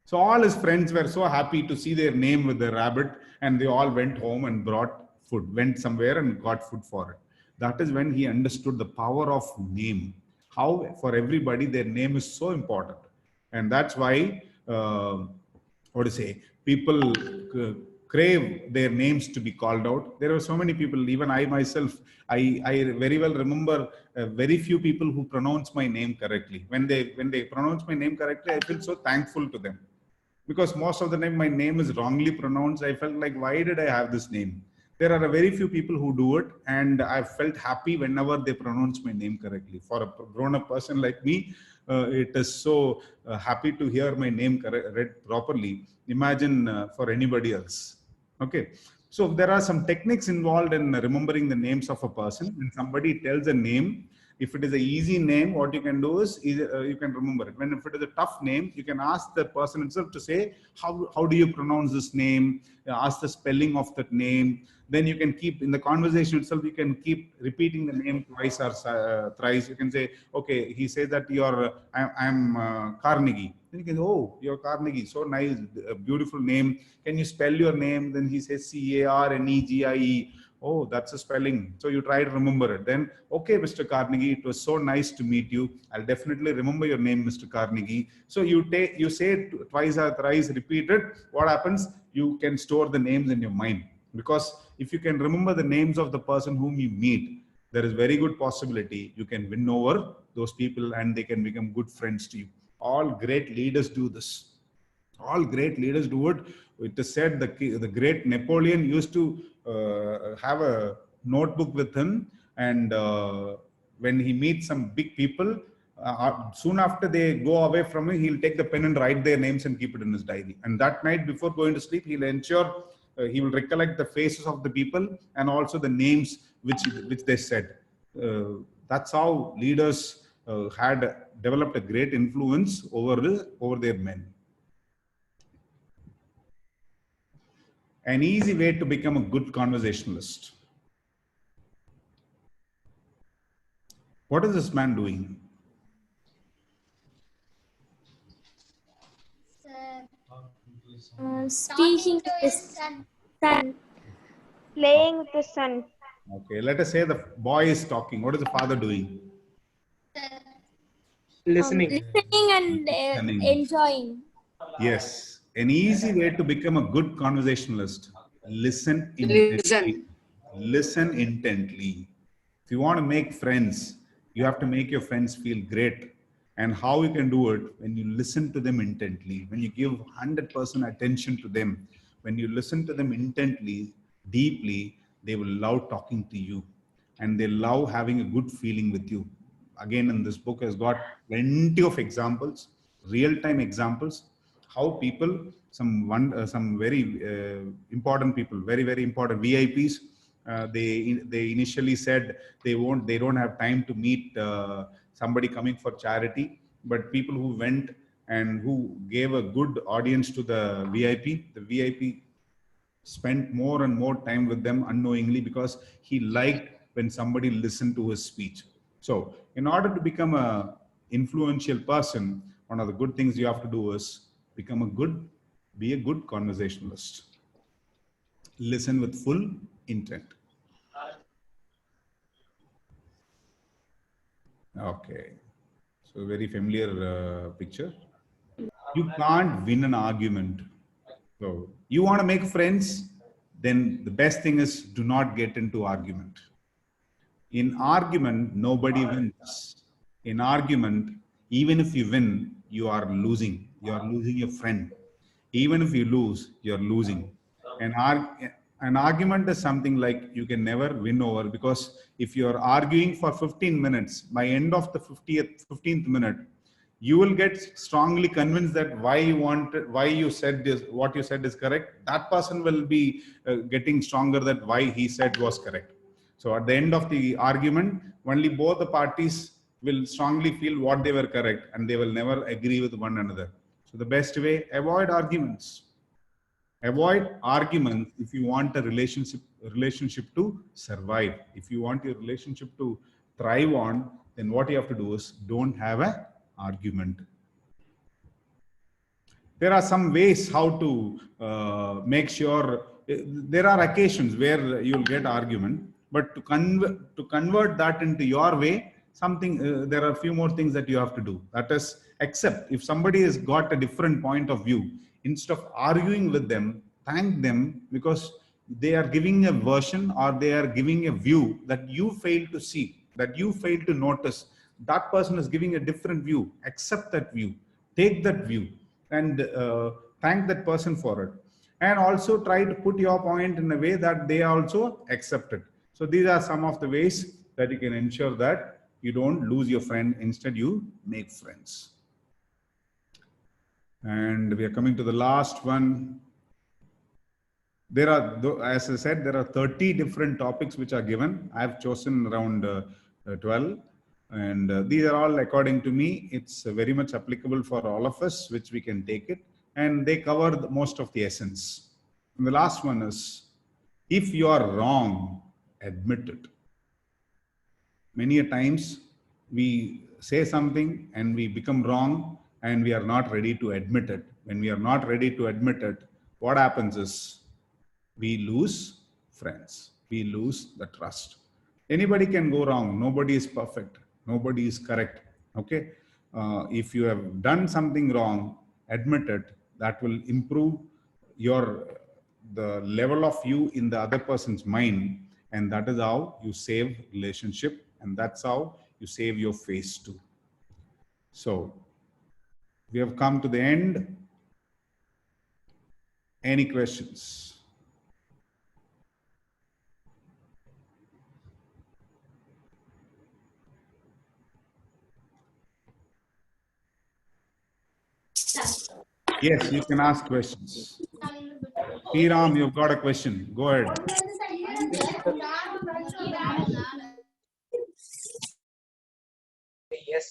So all his friends were so happy to see their name with the rabbit, and they all went home and brought food, went somewhere and got food for it. That is when he understood the power of name. How for everybody their name is so important. And that's why, what to say, people crave their names to be called out. There are so many people, even I myself, I very well remember very few people who pronounce my name correctly. When they pronounce my name correctly, I feel so thankful to them. Because most of the time my name is wrongly pronounced. I felt like, why did I have this name? There are a very few people who do it, and I felt happy whenever they pronounce my name correctly. For a grown-up person like me, it is so happy to hear my name read properly. Imagine for anybody else. Okay, so there are some techniques involved in remembering the names of a person. When somebody tells a name, if it is an easy name, what you can do is you can remember it. When if it is a tough name, you can ask the person itself to say, how do you pronounce this name? Ask the spelling of that name. Then you can keep, in the conversation itself, you can keep repeating the name twice or thrice. You can say, okay, he says that I'm Carnegie. Then you can say, oh, you're Carnegie. So nice, beautiful name. Can you spell your name? Then he says Carnegie. Oh, that's a spelling. So you try to remember it. Then, okay, Mr. Carnegie, it was so nice to meet you. I'll definitely remember your name, Mr. Carnegie. So you say it twice or thrice, repeat it. What happens? You can store the names in your mind. Because if you can remember the names of the person whom you meet, there is very good possibility you can win over those people and they can become good friends to you. All great leaders do this. All great leaders do it. It is said the great Napoleon used to have a notebook with him, and when he meets some big people, soon after they go away from him, he'll take the pen and write their names and keep it in his diary. And that night before going to sleep, he'll ensure he will recollect the faces of the people and also the names which they said. That's how leaders had developed a great influence over their men. An easy way to become a good conversationalist. What is this man doing? Speaking to his son. Playing with the sun. Okay, let us say the boy is talking. What is the father doing? Listening. Listening and Listening. enjoying. Yes, an easy way to become a good conversationalist. Listen intently. Listen intently. If you want to make friends, you have to make your friends feel great. And how you can do it? When you listen to them intently, when you give 100% attention to them, when you listen to them intently, deeply, they will love talking to you and they love having a good feeling with you. Again, in this book has got plenty of examples, real-time examples, how people, some very important people, very important VIPs, they initially said they don't have time to meet somebody coming for charity, but people who went and who gave a good audience to the VIP spent more and more time with them unknowingly because he liked when somebody listened to his speech. So in order to become a influential person, one of the good things you have to do is be a good conversationalist. Listen with full intent. Okay. So very familiar picture. You can't win an argument. So you want to make friends, then the best thing is do not get into argument. In argument, nobody wins. In argument, even if you win, you are losing. You are losing your friend. Even if you lose, you're losing. An argument is something like you can never win over, because if you're arguing for 15 minutes, by end of the 15th minute, you will get strongly convinced that why you said this, what you said is correct. That person will be getting stronger that why he said was correct. So at the end of the argument, only both the parties will strongly feel what they were correct and they will never agree with one another. So the best way, avoid arguments. Avoid arguments if you want a relationship to survive. If you want your relationship to thrive on, then what you have to do is don't have an argument. There are some ways how to make sure. There are occasions where you'll get argument, but to convert that into your way, there are a few more things that you have to do. That is, accept if somebody has got a different point of view, instead of arguing with them, thank them, because they are giving a version or they are giving a view that you fail to see, that you fail to notice. That person is giving a different view. Accept that view, take that view, and thank that person for it. And also try to put your point in a way that they also accept it. So these are some of the ways that you can ensure that you don't lose your friend, instead you make friends. And we are coming to the last one. There are, as I said, there are 30 different topics which are given. I have chosen around 12. And these are all, according to me, it's very much applicable for all of us, which we can take it. And they cover most of the essence. And the last one is, if you are wrong, admit it. Many a times we say something and we become wrong and we are not ready to admit it. When we are not ready to admit it, what happens is we lose friends. We lose the trust. Anybody can go wrong. Nobody is perfect. Nobody is correct. Okay. If you have done something wrong, admit it. That will improve the level of you in the other person's mind. And that is how you save relationship. And that's how you save your face too. So we have come to the end. Any questions? Yes, you can ask questions. Sriram, you've got a question. Go ahead.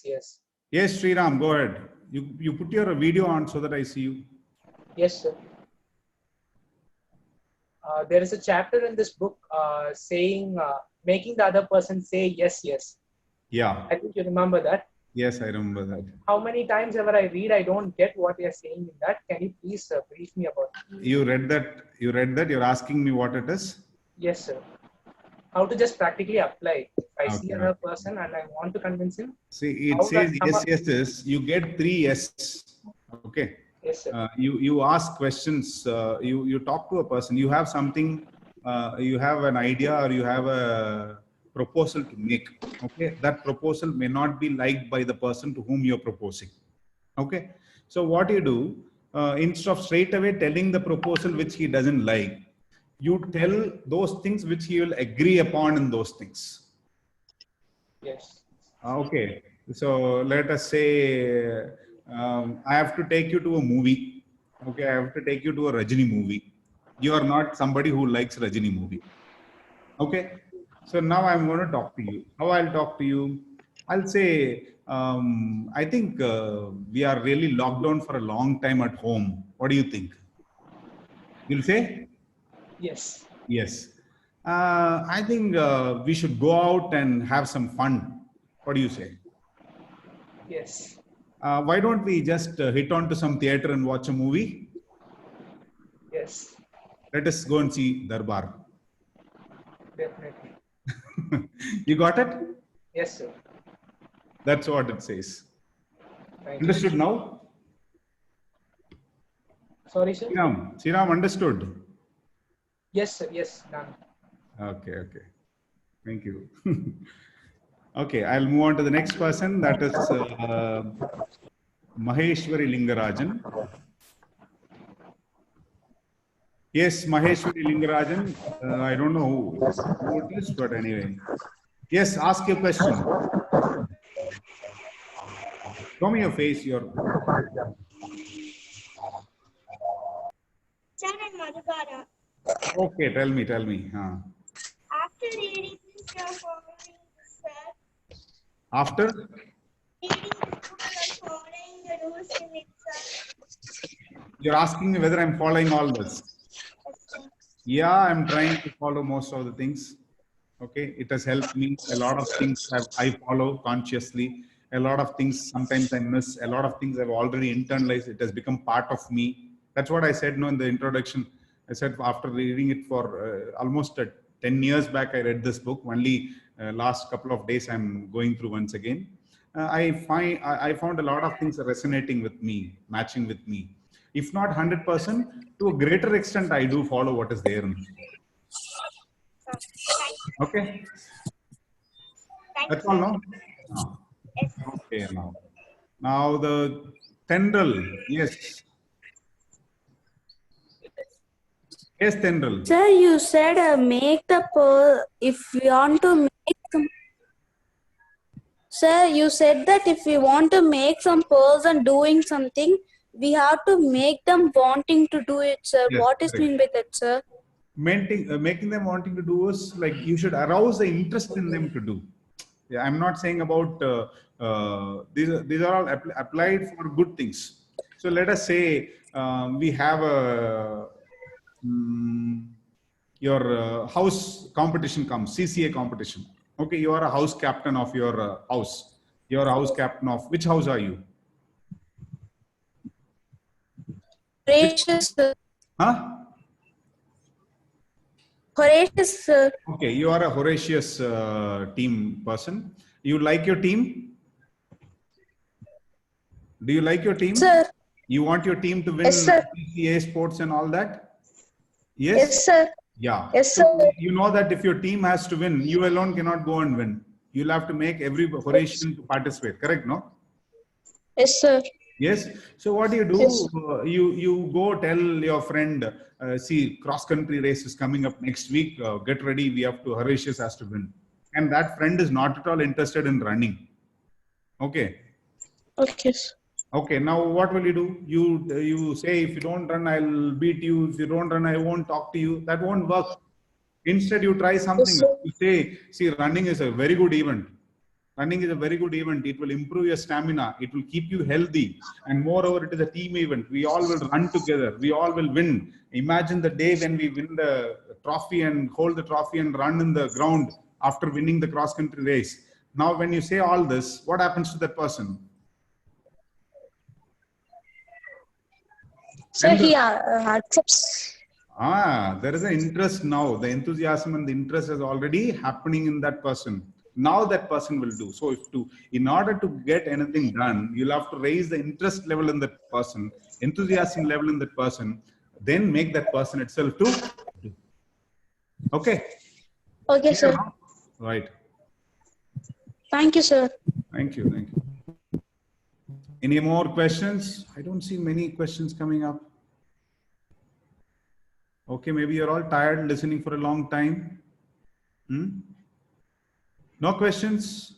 Yes. Yes, Sriram, go ahead. You put your video on so that I see you. Yes, sir. There is a chapter in this book saying, making the other person say yes. Yeah. I think you remember that. Yes, I remember that. How many times ever I read, I don't get what you're saying in that. Can you please brief me about it? You read that? You're asking me what it is? Yes, sir. How to just practically apply. If I see another person and I want to convince him. See, it says yes. You get 3 yes. Okay. Yes, sir. You ask questions. You talk to a person. You have something. You have an idea or you have a proposal to make. Okay. That proposal may not be liked by the person to whom you're proposing. Okay. So what you do, instead of straight away telling the proposal which he doesn't like, you tell those things which he will agree upon in those things. Yes. Okay. So let us say I have to take you to a movie. Okay. I have to take you to a Rajini movie. You are not somebody who likes Rajini movie. Okay. So now I'm going to talk to you. How I'll talk to you? I'll say, I think we are really locked down for a long time at home. What do you think? You'll say? Yes. Yes. I think we should go out and have some fun. What do you say? Yes. Why don't we just hit on to some theater and watch a movie? Yes. Let us go and see Darbar. Definitely. You got it? Yes, sir. That's what it says. Thank you. Understood now? Sorry, sir. Sriram understood. Yes, sir. Yes, done. Okay. Thank you. Okay, I'll move on to the next person. That is Maheshwari Lingarajan. Yes, Maheshwari Lingarajan. I don't know who it is, but anyway. Yes, ask your question. Show me your face. Madhukara. Okay, tell me. After reading this, you are following this, sir. After? Reading this book, you are following the rules in it, sir. You're asking me whether I'm following all this. Yeah, I'm trying to follow most of the things. Okay, it has helped me. A lot of things I follow consciously. A lot of things sometimes I miss. A lot of things I've already internalized. It has become part of me. That's what I said no in the introduction. I said after reading it for almost 10 years back, I read this book. Only last couple of days I'm going through once again. I found a lot of things resonating with me, matching with me. If not 100%, to a greater extent, I do follow what is there in this book. Okay, that's all now. Okay, now the tendril. Yes, yes, tendril. Sir, you said make the if we want to make some. Sir, you said that if we want to make some person doing something, we have to make them wanting to do it, sir. Yes, What is correct. mean by that, sir? Making them wanting to do is like you should arouse the interest in them to do. Yeah, I'm not saying about these are all applied for good things. So let us say we have a your house competition comes, CCA competition. Okay, you are a house captain of your house. You are a house captain of which house are you? Horatius, sir. Huh? Horatius, sir. Okay, you are a Horatius team person. You like your team? Do you like your team? Sir. You want your team to win Yes, sir. PCA sports and all that? Yes? Yes, sir. Yeah. Yes, So sir. you know that if your team has to win, you alone cannot go and win. You'll have to make every Horatian to participate. Correct, no? Yes, sir. Yes. So what do? Yes. You go tell your friend, see, cross country race is coming up next week. Get ready. We have to. Horatius has to win, and that friend is not at all interested in running. Okay. Okay. Okay. Now what will you do? You say if you don't run, I'll beat you. If you don't run, I won't talk to you. That won't work. Instead, you try something. Yes, sir. You say, see, running is a very good event. Running is a very good event. It will improve your stamina. It will keep you healthy. And moreover, it is a team event. We all will run together. We all will win. Imagine the day when we win the trophy and hold the trophy and run in the ground after winning the cross-country race. Now, when you say all this, what happens to that person? Sir, he accepts. There is an interest now. The enthusiasm and the interest is already happening in that person. Now that person will do. So in order to get anything done, you'll have to raise the interest level in that person, enthusiasm level in that person, then make that person itself to do. Okay. Okay, sir. Right. Thank you, sir. Thank you. Thank you. Any more questions? I don't see many questions coming up. Okay, maybe you're all tired listening for a long time. No questions?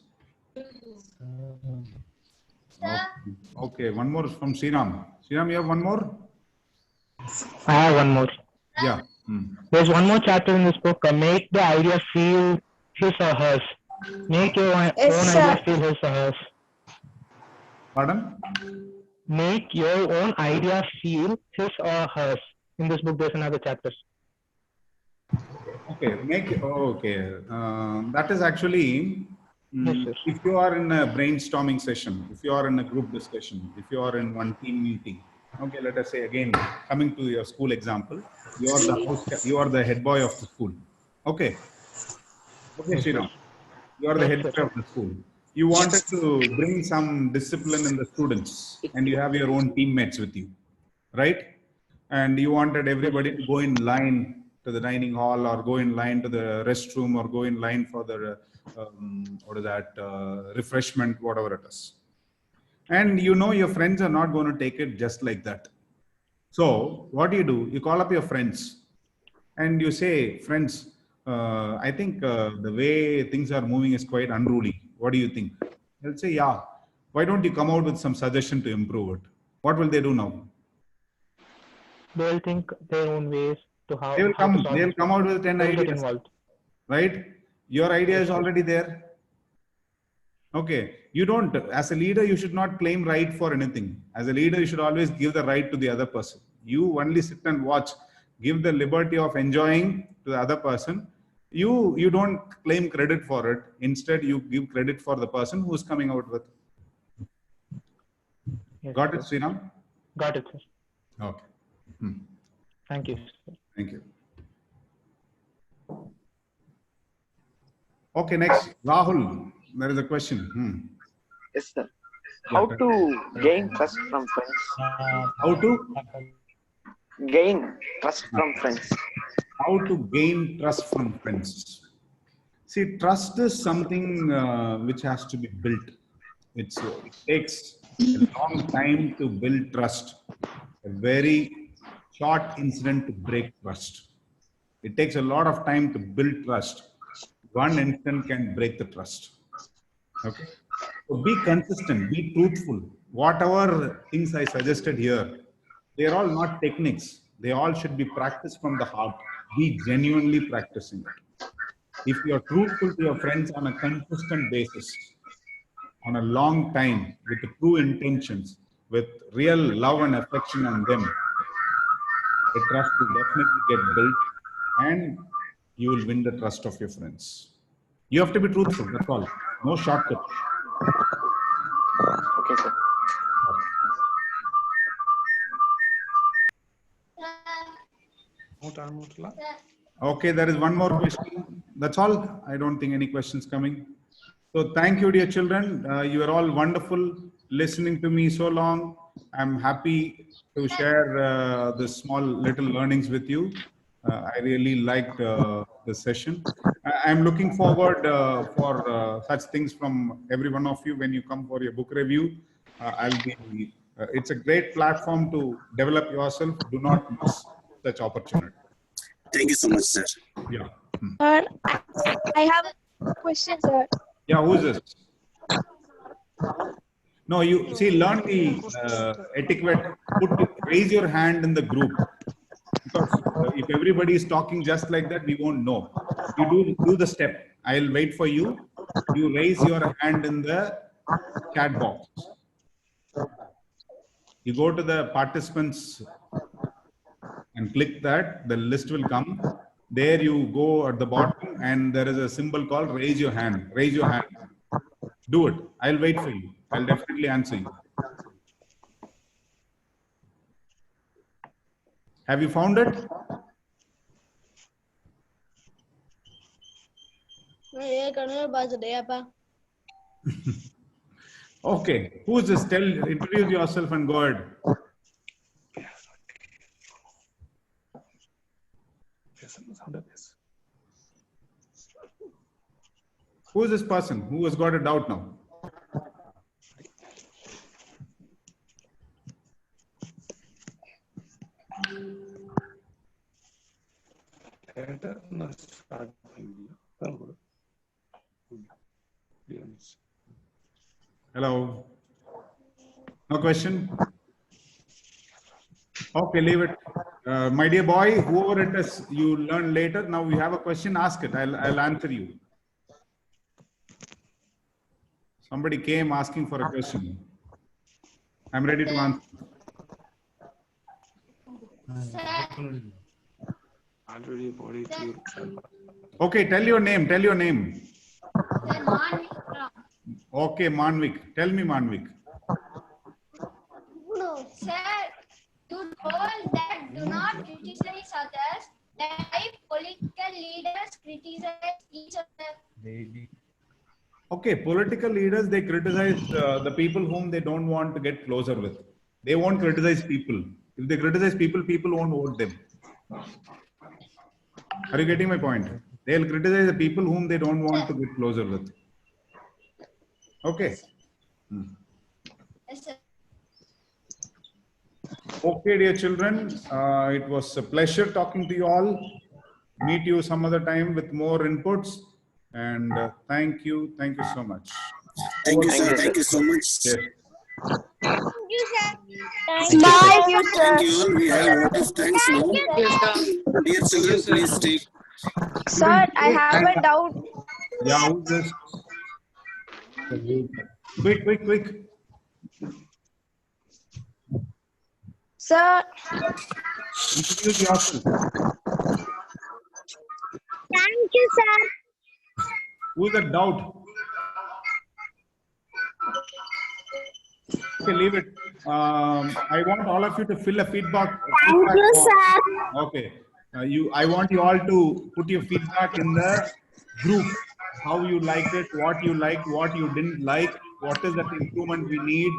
Okay, one more from Sriram. Sriram, you have one more? I have one more. Yeah. There's one more chapter in this book. Make the idea feel his or hers. Make your own idea feel his or hers. Pardon? Make your own idea feel his or hers. In this book, there's another chapter. Okay, that is actually, if you are in a brainstorming session, if you are in a group discussion, if you are in one team meeting, okay, let us say again, coming to your school example, you are the head boy of the school. Okay. Okay, Sriram, you are the head boy of the school. You wanted to bring some discipline in the students and you have your own teammates with you, right? And you wanted everybody to go in line to the dining hall or go in line to the restroom or go in line for the, refreshment, whatever it is. And you know your friends are not going to take it just like that. So what do? You call up your friends and you say, friends, I think the way things are moving is quite unruly. What do you think? They'll say, yeah. Why don't you come out with some suggestion to improve it? What will they do now? They'll think their own ways to how They'll come out with 10 ideas. Right? Your idea is already there. Okay. You don't, as a leader, you should not claim right for anything. As a leader, you should always give the right to the other person. You only sit and watch. give the liberty of enjoying to the other person, you don't claim credit for it. Instead, you give credit for the person who is coming out with. Yes, Got it, sir. Sriram? Got it, sir. Okay. Thank you, sir. Thank you. Okay, next, Rahul. There is a question. Yes, sir. How to gain trust from friends? How to Gain trust from friends. How to gain trust from friends? See, trust is something which has to be built. It takes a long time to build trust. A very short incident to break trust. It takes a lot of time to build trust. One instant can break the trust. Okay. So be consistent, be truthful. Whatever things I suggested here, they are all not techniques. They all should be practiced from the heart. Be genuinely practicing it. If you are truthful to your friends on a consistent basis, on a long time, with true intentions, with real love and affection on them, the trust will definitely get built and you will win the trust of your friends. You have to be truthful, that's all. No shortcut. Okay, sir. Okay, there is one more question. That's all. I don't think any questions coming. So thank you, dear children. You are all wonderful listening to me so long. I'm happy to share the small little learnings with you. I really liked the session. I'm looking forward for such things from every one of you when you come for your book review. I'll be. It's a great platform to develop yourself. Do not miss such opportunity. Thank you so much, sir. Yeah. Sir, I have a question, sir. Yeah, who's this? No, you see, learn the etiquette. Raise your hand in the group. Because if everybody is talking just like that, we won't know. You do the step. I'll wait for you. You raise your hand in the chat box. You go to the participants and click that. The list will come. There you go at the bottom and there is a symbol called raise your hand. Raise your hand. Do it. I'll wait for you. I'll definitely answer you. Have you found it? Okay. Who's this? Introduce yourself and go ahead. Who is this person? Who has got a doubt now? Hello. No question? Okay, leave it. My dear boy, whoever it is, you learn later. Now you have a question, ask it. I'll answer you. Somebody came asking for a question. I'm ready to answer. Okay, tell your name. Tell your name. Okay, Manvik. Tell me, Manvik. No, sir. You told that do not criticize others. That why political leaders criticize each other. Okay, political leaders, they criticize the people whom they don't want to get closer with. They won't criticize people. If they criticize people, people won't vote them. Are you getting my point? They'll criticize the people whom they don't want to get closer with. Okay. Yes, sir. Okay, dear children, it was a pleasure talking to you all. Meet you some other time with more inputs. And thank you so much. Thank you, sir. Thank you so much. Yes. Thank you, sir. Thank you all. We have a lot of thanks now. Dear children, please take. Sir, I have a doubt. Yeah, who's this? Quick. Sir. Introduce yourself. Thank you, sir. Who's the doubt? Okay, leave it. I want all of you to fill a feedback. Thank you, form. sir. Okay. I want you all to put your feedback in the group. How you liked it, what you liked, what you didn't like, what is that improvement we need.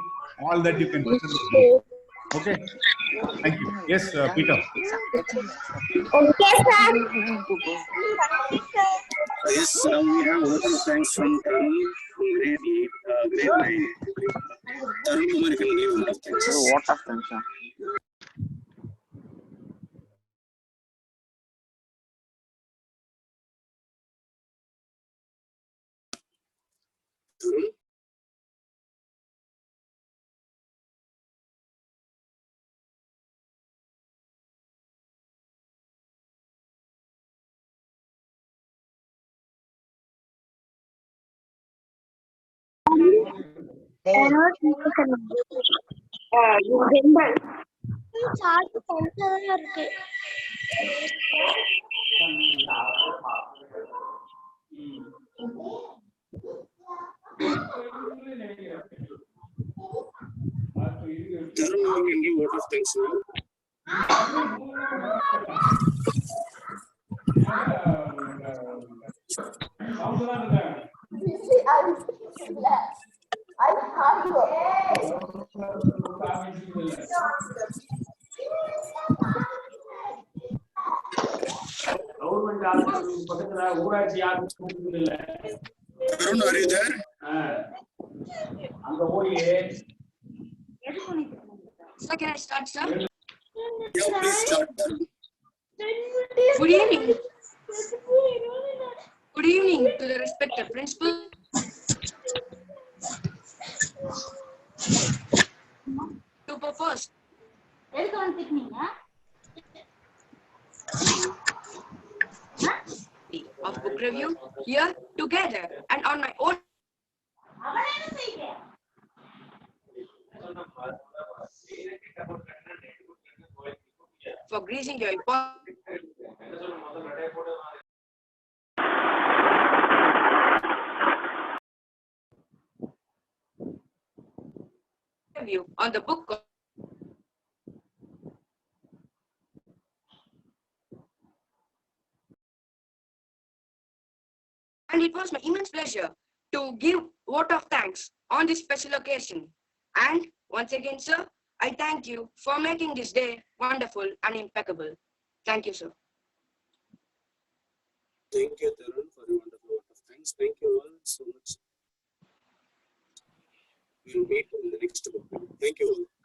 All that you can put in the group. Okay. Thank you. Yes, Peter. Okay, sir. Yes, now we have a lot of thanks from Tarun from grade 9. Tarun, you can give a lot of thanks. What of thanks, sir? Tarun? Tarun, you can give a lot of thanks now. Tarun, are you there? So can I start, sir? Yeah, please start, Tarun. Good evening. Good evening to the respected principal. To propose of book review here together and on my own. For greasing your important review on the book of and it was my immense pleasure to give vote of thanks on this special occasion. And once again, sir, I thank you for making this day wonderful and impeccable. Thank you, sir. Thank you, Tarun, for your wonderful vote of thanks. Thank you all so much. We'll meet in the next book. Thank you all.